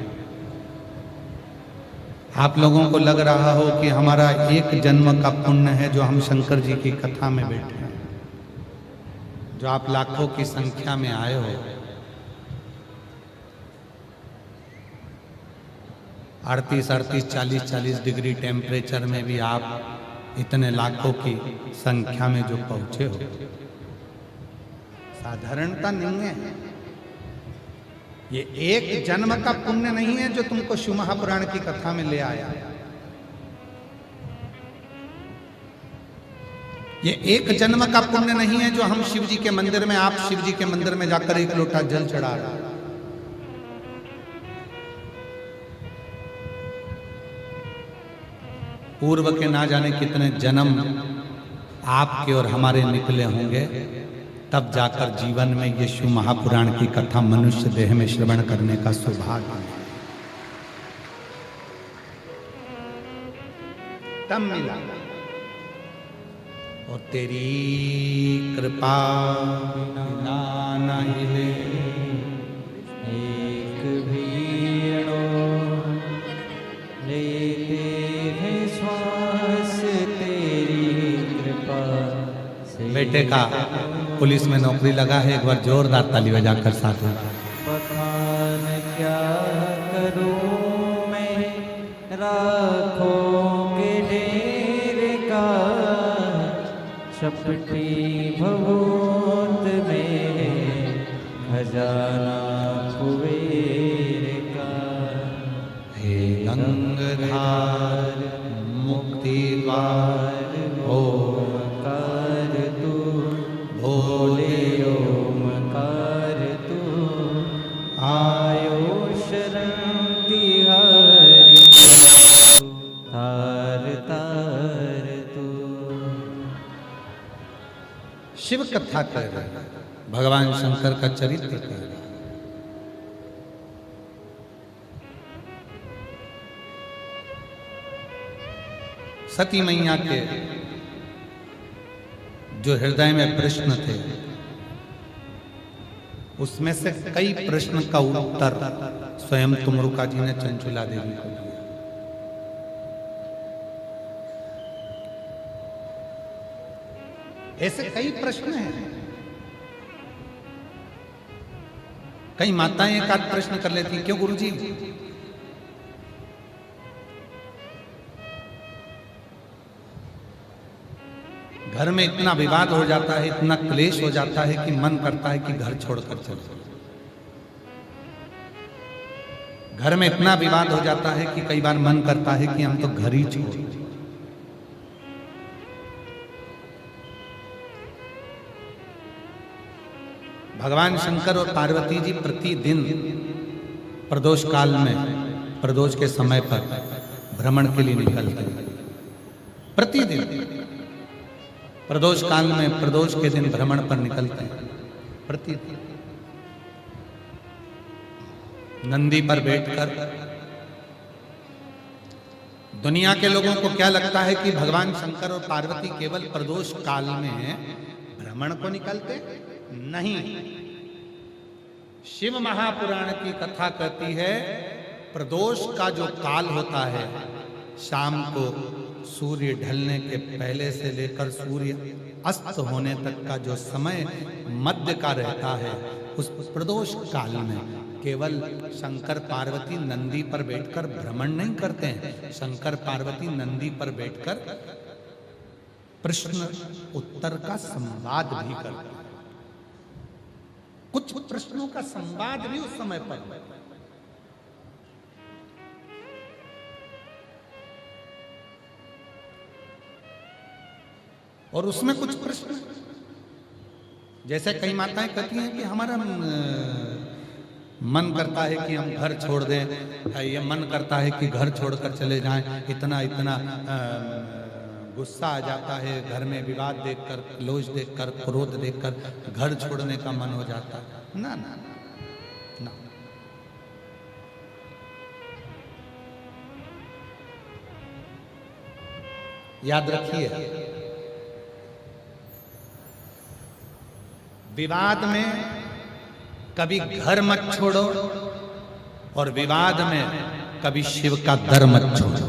आप लोगों को लग रहा हो कि हमारा एक जन्म का पुण्य है जो हम शंकर जी की कथा में बैठे हैं। जो आप लाखों की संख्या में आए हो, 38, 40 डिग्री टेम्परेचर में भी आप इतने लाखों की संख्या में जो पहुंचे हो, साधारणता नहीं है। ये एक जन्म का पुण्य नहीं है जो तुमको शिव महापुराण की कथा में ले आया। ये एक जन्म का पुण्य नहीं है जो हम शिव जी के मंदिर में, आप शिव जी के मंदिर में जाकर एक लोटा जल चढ़ा रहे हैं। पूर्व के ना जाने कितने जन्म आपके और हमारे निकले होंगे, तब जाकर जीवन में ये शिव महापुराण की कथा मनुष्य देह में श्रवण करने का सौभाग्य है। तब मिला। और तेरी कृपा बिना न हिले एक भी लेते हैं श्वास तेरी कृपा से। बेटे का पुलिस में नौकरी लगा है, एक बार जोरदार ताली बजाकर साथ में। बखान क्या करूं मैं राखों के ढेर का, चपटी भभूत में खजाना कुबेर का। हे गंगाधार मुक्ति द्वार ओमकार तू, भोले ओमकार तू, आयो शरण तिहारी तार तार तू। शिव कथा कर रहे हैं, भगवान शंकर का चरित्र कर रहे हैं। सती मैया के जो हृदय में प्रश्न थे, उसमें से कई प्रश्न का उत्तर स्वयं तुमरुका जी ने चंचुला देवी को दिया। ऐसे कई प्रश्न हैं। कई माताएं एक आध प्रश्न कर लेती, क्यों गुरुजी? घर में इतना विवाद हो जाता है, इतना क्लेश हो जाता है कि मन करता है कि घर छोड़कर चले जाओ। घर में इतना विवाद हो जाता है कि कई बार मन करता है कि हम तो घर ही छोड़ दें। भगवान शंकर और पार्वती जी प्रतिदिन प्रदोष काल में, प्रदोष के समय पर भ्रमण के लिए निकलते हैं। प्रतिदिन प्रदोष काल में, प्रदोष के दिन भ्रमण पर निकलते हैं। प्रतिदिन नंदी पर बैठकर। दुनिया के लोगों को क्या लगता है कि भगवान शंकर और पार्वती केवल प्रदोष काल में भ्रमण को निकलते? नहीं। शिव महापुराण की कथा कहती है प्रदोष का जो काल होता है, शाम को सूर्य ढलने के पहले से लेकर सूर्य अस्त होने तक का जो समय मध्य का रहता है, उस प्रदोष काल में केवल शंकर पार्वती नंदी पर बैठकर भ्रमण नहीं करते हैं, शंकर पार्वती नंदी पर बैठकर प्रश्न उत्तर का संवाद भी करते हैं। कुछ प्रश्नों का संवाद भी उस समय पर है। और उसमें कुछ प्रश्न, जैसे कई माताएं कहती हैं कि हमारा मन करता है कि हम घर छोड़ दें, ये मन करता है कि घर छोड़कर चले जाएं, इतना इतना गुस्सा आ जाता है, घर में विवाद देखकर, क्लोज देखकर, क्रोध देखकर घर छोड़ने का मन हो जाता है। ना ना ना, याद रखिए, विवाद में कभी घर मत छोड़ो और विवाद में कभी शिव का दर मत छोड़ो।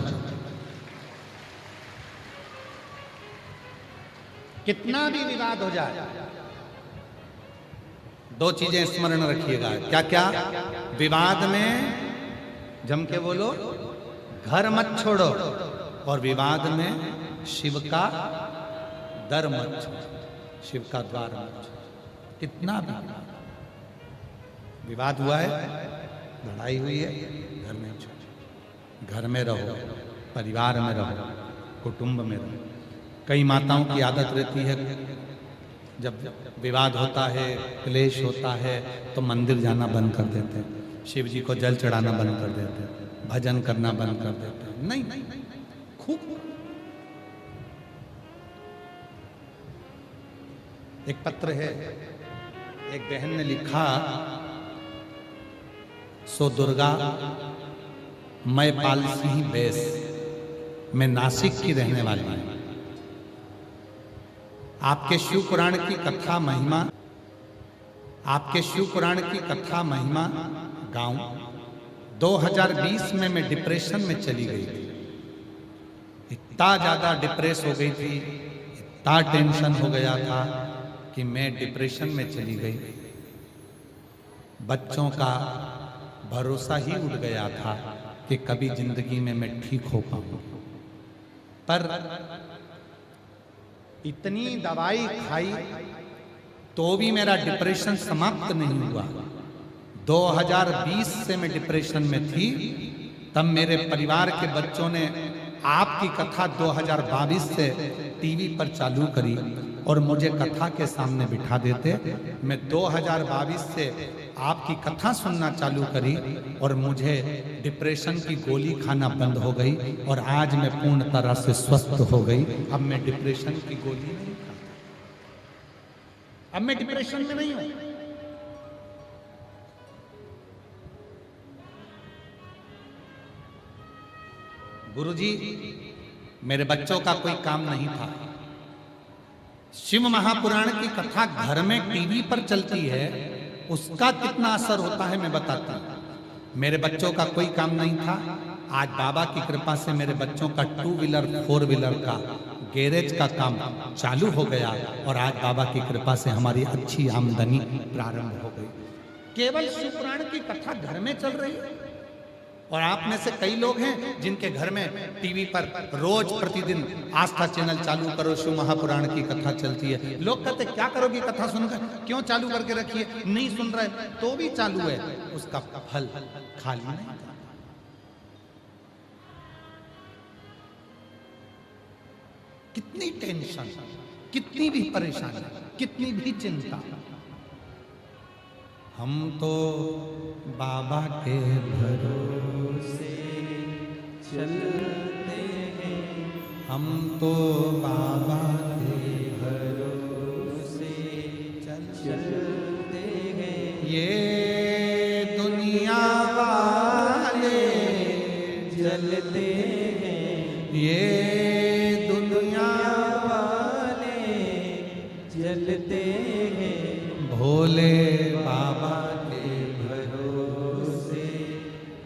कितना भी विवाद हो जाए, दो चीजें स्मरण रखिएगा। क्या क्या? विवाद में जम के बोलो, घर मत छोड़ो, और विवाद में शिव का दर मत छोड़ो, शिव का द्वार मत छोड़ो। कितना भी विवाद हुआ है, लड़ाई हुई है, घर में छोड़ो, घर में रहो, परिवार में रहो, कुटुंब में रहो। कई माताओं की आदत रहती है, जब विवाद होता है, क्लेश होता है, तो मंदिर जाना बंद कर देते हैं, शिव जी को जल चढ़ाना बंद कर देते हैं, भजन करना बंद कर देते हैं। नहीं, खूब। एक पत्र है, एक बहन ने लिखा, सो दुर्गा मैं पालसी ही बेस, मैं नासिक की रहने वाली हूं। आपके शिव पुराण की कथा महिमा, आपके शिव पुराण की कथा महिमा गाऊं। 2020 में मैं डिप्रेशन में चली गई थी, इतना ज्यादा डिप्रेस हो गई थी, इतना टेंशन हो गया था कि मैं डिप्रेशन में चली गई। बच्चों का भरोसा ही उठ गया था कि कभी जिंदगी में मैं ठीक हो पाऊं। पर इतनी दवाई खाई तो भी मेरा डिप्रेशन समाप्त नहीं हुआ। 2020 से मैं डिप्रेशन में थी, तब मेरे परिवार के बच्चों ने आपकी कथा 2022 से टीवी पर चालू करी और मुझे कथा के सामने बिठा देते। मैं 2022 से आपकी कथा सुनना चालू करी और मुझे डिप्रेशन की गोली खाना बंद हो गई और आज मैं पूर्ण तरह से स्वस्थ हो गई। अब मैं डिप्रेशन की गोली नहीं खाता, अब मैं डिप्रेशन में नहीं हूं। गुरुजी, मेरे बच्चों का कोई काम नहीं था। शिव महापुराण की कथा घर में टीवी पर चलती है, उसका कितना असर होता है मैं बताता हूं। मेरे बच्चों का कोई काम नहीं था, आज बाबा की कृपा से मेरे बच्चों का 2 व्हीलर 4 व्हीलर का गैरेज का काम चालू हो गया और आज बाबा की कृपा से हमारी अच्छी आमदनी प्रारंभ हो गई। केवल शिव पुराण की कथा घर में चल रही है। और आप में से कई लोग हैं जिनके घर में टीवी पर रोज प्रतिदिन आस्था चैनल चालू करो, शिव महापुराण की कथा चलती है। लोग कहते क्या करोगी कथा सुनकर, क्यों चालू करके रखिए, नहीं सुन रहे तो भी चालू है, उसका फल खाली नहीं। कितनी टेंशन, कितनी भी परेशानी, कितनी भी चिंता, हम तो बाबा के भरोसे चलते हैं, हम तो बाबा के भरोसे चलते हैं। ये दुनिया वाले जलते हैं, ये दुनिया वाले जलते हैं, भोले बाबा के भरोसे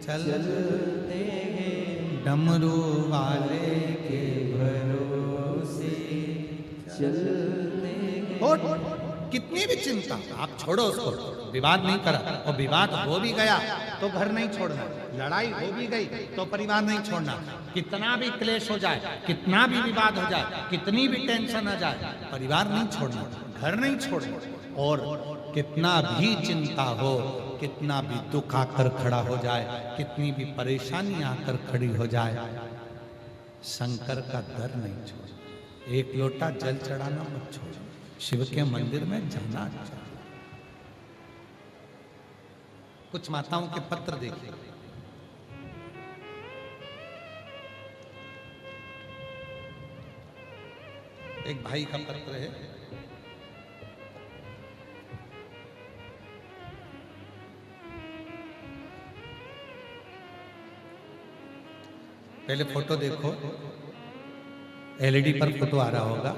चलते हैं, डमरू वाले के भरोसे चलते हैं। कितनी भी चिंता, आप छोड़ो उसको, विवाद नहीं करा, और विवाद हो भी गया तो घर नहीं छोड़ना, लड़ाई हो भी गई तो परिवार नहीं छोड़ना, कितना भी क्लेश हो जाए, कितना भी विवाद हो जाए, कितनी भी टेंशन आ जाए, परिवार नहीं छोड़ना, घर नहीं छोड़ना। और कितना भी चिंता हो, कितना भी दुख आकर खड़ा हो जाए, कितनी भी परेशानी आकर खड़ी हो जाए, शंकर का दर नहीं छोड़, एक लोटा जल चढ़ाना मत छोड़, शिव के मंदिर में जाना चाहिए। कुछ माताओं के पत्र देखिए, एक भाई का पत्र है, पहले फोटो देखो, एलईडी पर फोटो आ रहा होगा,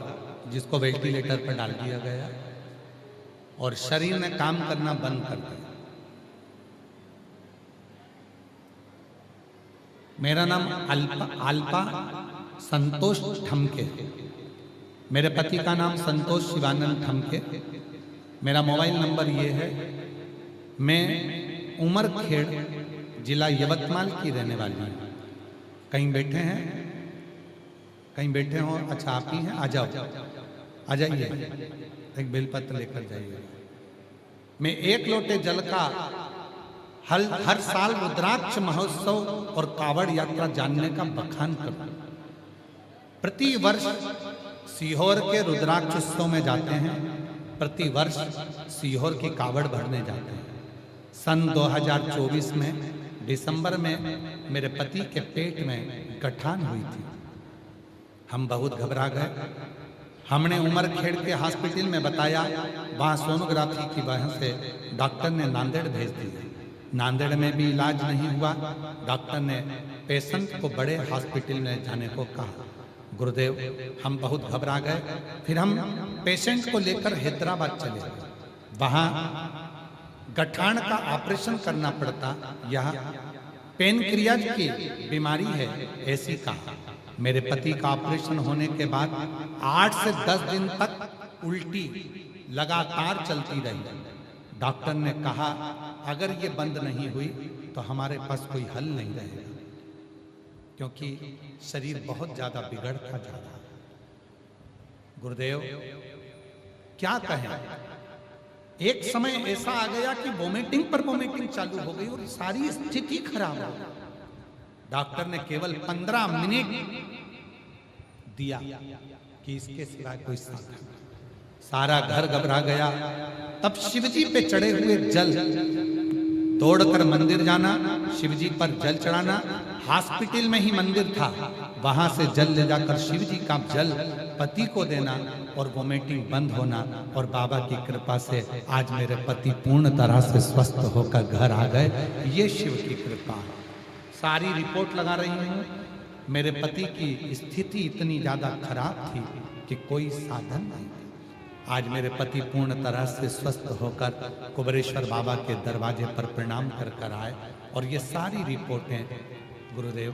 जिसको वेंटिलेटर पर डाल दिया गया और शरीर ने काम करना बंद कर दिया। मेरा नाम अल्पा संतोष ठमके, मेरे पति का नाम संतोष शिवानंद ठमके, मेरा मोबाइल नंबर ये है, मैं उमरखेड़ जिला यवतमाल की रहने वाली हूँ। कहीं बैठे हैं, कहीं बैठे हो, अच्छा आप ही हैं, आ जाओ, आ जाइए, एक बेलपत्र लेकर जाइए। मैं एक लोटे जल का हर साल रुद्राक्ष महोत्सव और कावड़ यात्रा जानने का बखान करता हूं। प्रति वर्ष सीहोर के रुद्राक्ष उत्सव में जाते हैं, प्रति वर्ष सीहोर की कावड़ भरने जाते हैं। सन 2024 में दिसंबर में मेरे पति के पेट में गठान हुई थी। हम बहुत घबरा गए। हमने उमरखेड़ के हॉस्पिटल में बताया, वहाँ सोनोग्राफी की वजह से डॉक्टर ने नांदेड़ भेज दिया। नांदेड़ में भी इलाज नहीं हुआ। डॉक्टर ने पेशेंट को बड़े हॉस्पिटल में जाने को कहा। गुरुदेव, हम बहुत घबरा गए। फिर हम पेशेंट को लेकर हैदराबाद चले गए। वहाँ गठान का ऑपरेशन करना पड़ता। यह पेनक्रियाज की बीमारी है, ऐसी कहा। मेरे पति का ऑपरेशन होने के बाद 8 से 10 दिन तक उल्टी लगातार चलती रही। डॉक्टर ने कहा, अगर ये बंद नहीं हुई तो हमारे पास कोई हल नहीं रहेगा, क्योंकि शरीर बहुत ज्यादा बिगड़ता जा रहा है। गुरुदेव, क्या कहें, एक समय ऐसा आ गया कि वोमिटिंग पर वोमिटिंग चालू हो गई और सारी स्थिति खराब हो गई। डॉक्टर ने केवल 15 मिनट दिया कि इसके सिवा कोई साधन। सारा घर घबरा गया। तब शिवजी पे चढ़े हुए जल तोड़कर मंदिर जाना, शिवजी पर जल चढ़ाना। हॉस्पिटल में ही मंदिर था, वहां से जल ले जाकर शिवजी का जल पति को देना और वोमिटिंग बंद होना। और बाबा की कृपा से आज मेरे पति पूर्ण तरह से स्वस्थ होकर घर आ गए। ये शिव की कृपा है। सारी रिपोर्ट लगा रही हूँ। मेरे पति की स्थिति इतनी ज्यादा खराब थी कि कोई साधन नहीं। आज मेरे पति पूर्ण तरह से स्वस्थ होकर कुबेरेश्वर बाबा के दरवाजे पर प्रणाम कर कर आए। और ये सारी रिपोर्टें, गुरुदेव,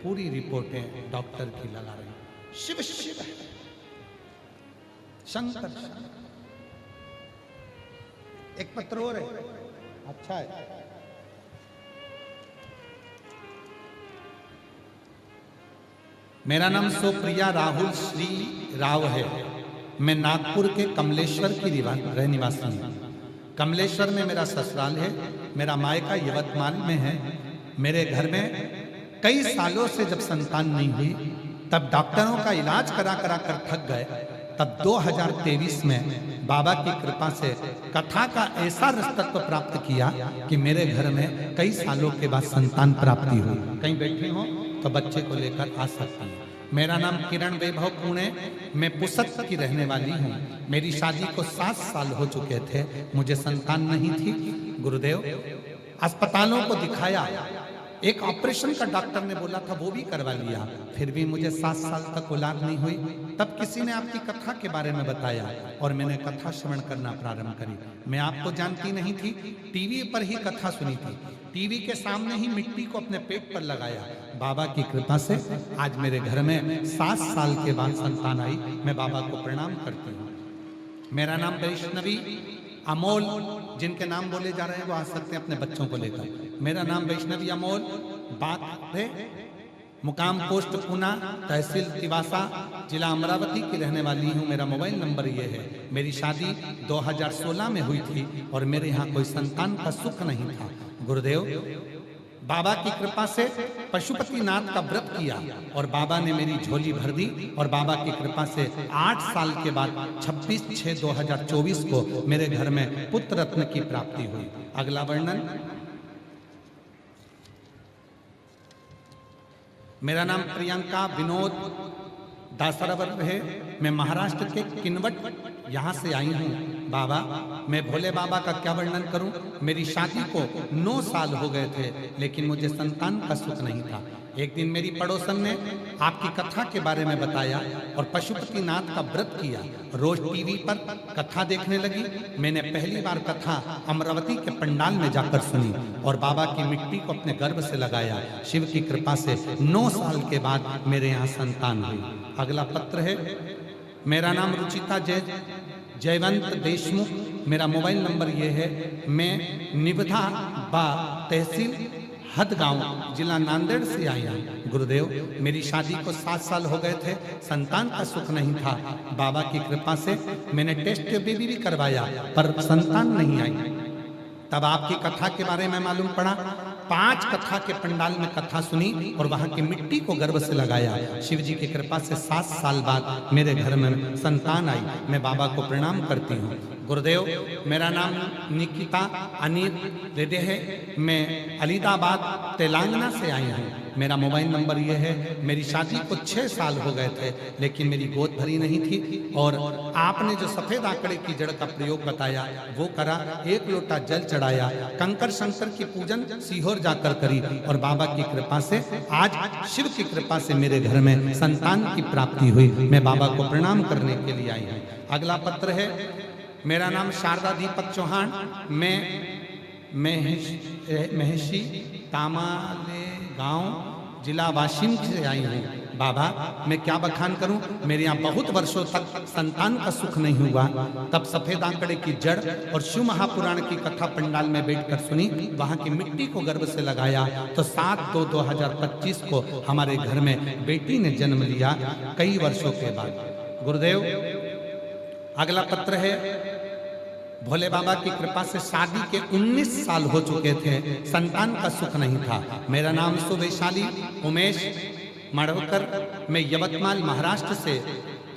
पूरी रिपोर्टें डॉक्टर की लगा रही। शिव शिव है, शंकर। एक पत्र और है, अच्छा है। मेरा नाम सुप्रिया राहुल श्री राव है। मैं नागपुर के कमलेश्वर की रहनिवासी हूँ। कमलेश्वर में मेरा ससुराल है। मेरा मायका यवतमाल में है। मेरे घर में कई सालों से जब संतान नहीं हुई, तब डॉक्टरों का इलाज करा करा कर थक गए। तब 2023 में बाबा की कृपा से कथा का ऐसा रसतत्व प्राप्त किया कि मेरे घर में कई सालों के बाद संतान प्राप्ति हुई। कहीं बैठे हो तो बच्चे को लेकर आ सकती हैं। मेरा नाम किरण वैभव पुणे, मैं पुसत की रहने वाली हूँ। मेरी शादी को 7 साल हो चुके थे, मुझे संतान नहीं थी। गुरुदेव, अस्पतालों को दिखाया, एक ऑपरेशन का डॉक्टर ने बोला था वो भी करवा लिया, फिर भी मुझे 7 साल तक औलाद नहीं हुई। तब किसी ने आपकी कथा के बारे में बताया और मैंने कथा श्रवण करना प्रारंभ करी। मैं आपको जानती नहीं थी, टीवी पर ही कथा सुनी थी। टीवी के सामने ही मिट्टी को अपने पेट पर लगाया। बाबा की कृपा से आज मेरे घर में 7 साल के बाद संतान आई। मैं बाबा को प्रणाम करती हूँ। मेरा नाम वैष्णवी अमोल, जिनके नाम बोले जा रहे हैं वो आ सकते हैं अपने बच्चों को लेकर। मेरा नाम वैष्णवी अमोल, बात है मुकाम पोस्ट पुना, तहसील तिवासा, जिला अमरावती की रहने वाली हूँ। मेरा मोबाइल नंबर ये है। मेरी शादी 2016 में हुई थी और मेरे यहाँ कोई संतान का सुख नहीं था। गुरुदेव, बाबा की कृपा से पशुपतिनाथ का व्रत किया और बाबा ने मेरी झोली भर दी और बाबा की कृपा से 8 साल के बाद 26/6/2024 को मेरे घर में पुत्र रत्न की प्राप्ति हुई। अगला वर्णन। मेरा नाम प्रियंका विनोद दासरावर है। मैं महाराष्ट्र के किनवट यहाँ से आई हूँ। बाबा, मैं भोले बाबा का क्या वर्णन करूं। मेरी शादी को 9 साल हो गए थे लेकिन मुझे संतान का सुख नहीं था। एक दिन मेरी पड़ोसन ने आपकी कथा के बारे में बताया और पशुपतिनाथ का व्रत किया। रोज टीवी पर कथा देखने लगी। मैंने पहली बार कथा अमरावती के पंडाल में जाकर सुनी और बाबा की मिट्टी को अपने गर्भ से लगाया। शिव की कृपा से 9 साल के बाद मेरे यहाँ संतान हुई। अगला पत्र है। मेरा नाम रुचिता जयवंत देशमुख। मेरा मोबाइल नंबर ये है। मैं निबधा बा तहसील हदगांव जिला नांदेड़ से आई हूँ। गुरुदेव, मेरी शादी को 7 साल हो गए थे, संतान का सुख नहीं था। बाबा की कृपा से मैंने टेस्ट बेबी भी करवाया पर संतान नहीं आई। तब आपकी कथा के बारे में मालूम पड़ा। 5 कथा के पंडाल में कथा सुनी और वहां की मिट्टी को गर्भ से लगाया। शिव जी की कृपा से 7 साल बाद मेरे घर में संतान आई। मैं बाबा को प्रणाम करती हूँ। गुरुदेव, मेरा नाम निकिता अनिल रेड्डी है। मैं अलीदाबाद तेलंगाना से आई हूँ। मेरा मोबाइल नंबर ये है। मेरी शादी को 6 साल हो गए थे लेकिन मेरी गोद भरी नहीं थी और आपने जो सफेद आंकड़े की जड़ का प्रयोग बताया वो करा। 1 लोटा जल चढ़ाया, कंकर शंकर की पूजन सीहोर जाकर करी और बाबा की कृपा से आज शिव की कृपा से मेरे घर में संतान की प्राप्ति हुई। मैं बाबा को प्रणाम करने के लिए आई हूँ। अगला पत्र है। मेरा नाम शारदा दीपक चौहान। मैं महेशी तामाले गांव जिला वाशिम से आई हूँ। बाबा, मैं क्या बखान करूं। मेरे यहाँ बहुत वर्षों तक संतान का सुख नहीं हुआ। तब सफेद आंकड़े की जड़ और शिव महापुराण की कथा पंडाल में बैठकर सुनी। वहां की मिट्टी को गर्भ से लगाया तो 7/2/2025 को हमारे घर में बेटी ने जन्म लिया कई वर्षों के बाद। गुरुदेव, अगला पत्र है। भोले बाबा की कृपा से शादी के 19 साल हो चुके थे, संतान का सुख नहीं था। मेरा नाम सुवैशाली उमेश मड़वकर। मैं यवतमाल महाराष्ट्र से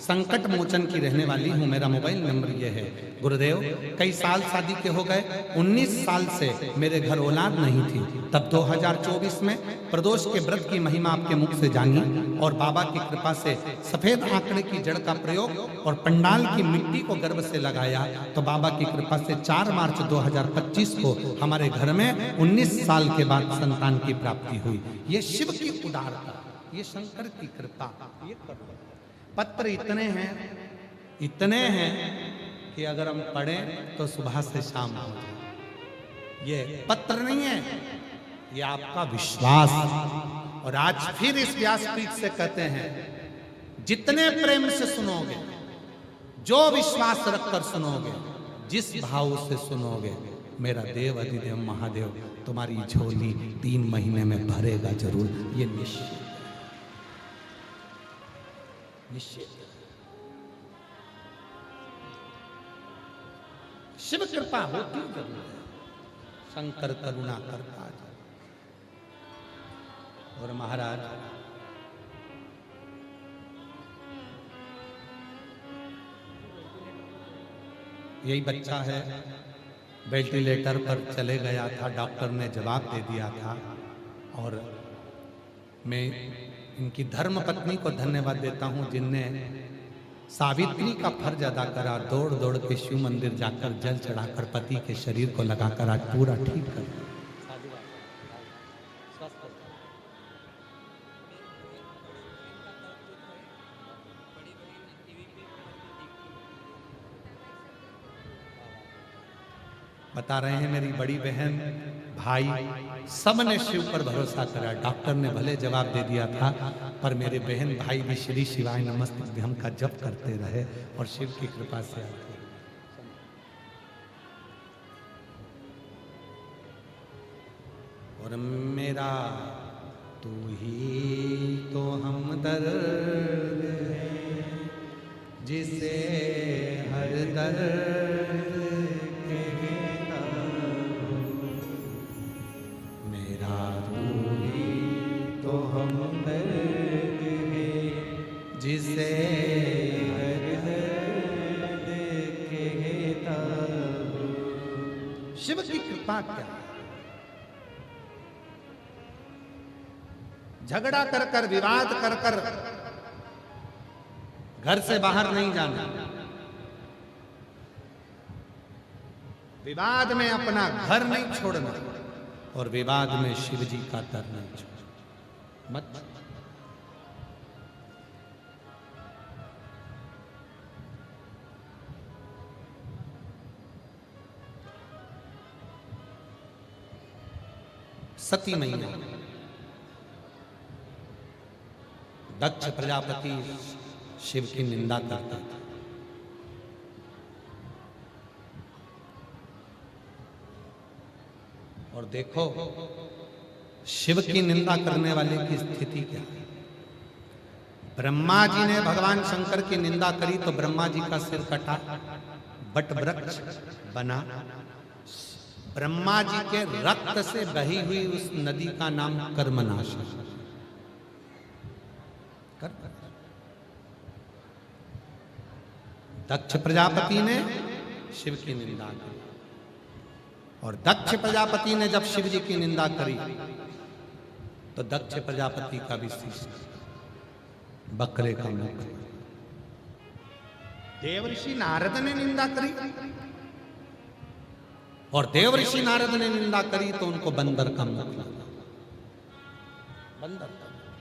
संकट मोचन की रहने वाली हूँ। मेरा मोबाइल नंबर ये है। गुरुदेव, कई साल शादी के हो गए। 19 साल से मेरे घर औलाद नहीं थी। तब 2024 में प्रदोष के व्रत की महिमा आपके मुख से जानी और बाबा की कृपा से सफेद आंकड़े की जड़ का प्रयोग और पंडाल की मिट्टी को गर्भ से लगाया तो बाबा की कृपा से 4 मार्च 2025 को हमारे घर में 19 साल के बाद संतान की प्राप्ति हुई। ये शिव की उदारता, ये शंकर की कृपा। ये पत्र इतने हैं कि अगर हम पढ़ें तो सुबह से शाम हो जाए। ये पत्र नहीं है, ये आपका विश्वास। और आज फिर इस व्यासपीठ से कहते हैं, जितने प्रेम से सुनोगे, जो विश्वास रखकर सुनोगे, जिस भाव से सुनोगे, मेरा देव अधिदेव महादेव तुम्हारी झोली 3 महीने में भरेगा जरूर। ये निश्चित निश्चित। शिव कृपा होती जरूर है, शंकर करुणा करता है। और महाराज, यही बच्चा है, वेंटिलेटर पर चले गया था, डॉक्टर ने जवाब दे दिया था। और मैं इनकी धर्म पत्नी को धन्यवाद देता हूं जिनने सावित्री का फर्ज अदा करा। दौड़ दौड़ के शिव मंदिर जाकर जल चढ़ाकर पति के शरीर को लगाकर आज पूरा ठीक कर। बता रहे हैं मेरी बड़ी बहन भाई सब ने शिव पर भरोसा करा। डॉक्टर ने भले जवाब दे दिया था पर मेरे बहन भाई भी श्री शिवाय नमस्ते हम का जप करते रहे और शिव की कृपा से आते। और मेरा तू ही तो हमदर्द है, जिसे हर दर्द कहता हूँ। मेरा तू ही तो हमदर्द है, जिसे हर दर्द कहता हूँ। शिव की कृपा क्या है? झगड़ा कर कर, विवाद कर कर घर से बाहर नहीं जाना, विवाद में अपना घर नहीं छोड़ना, और विवाद में शिव जी का दर नहीं छोड़ना। मत सती मैया दक्ष प्रजापति शिव की निंदा करता था। और देखो शिव की निंदा करने वाले की स्थिति क्या है। ब्रह्मा जी ने भगवान शंकर की निंदा करी तो ब्रह्मा जी का सिर कटा, बट वृक्ष बना। ब्रह्मा जी के रक्त से बही हुई उस नदी का नाम कर्मनाशा। दक्ष प्रजापति ने शिव की निंदा की, और दक्ष प्रजापति ने जब शिव जी की निंदा करी तो दक्ष प्रजापति का भी शीश बकरे का मुख। देवऋषि नारद ने निंदा करी, और देवऋषि नारद ने निंदा करी तो उनको बंदर का मुख लगा। बंदर का मुख।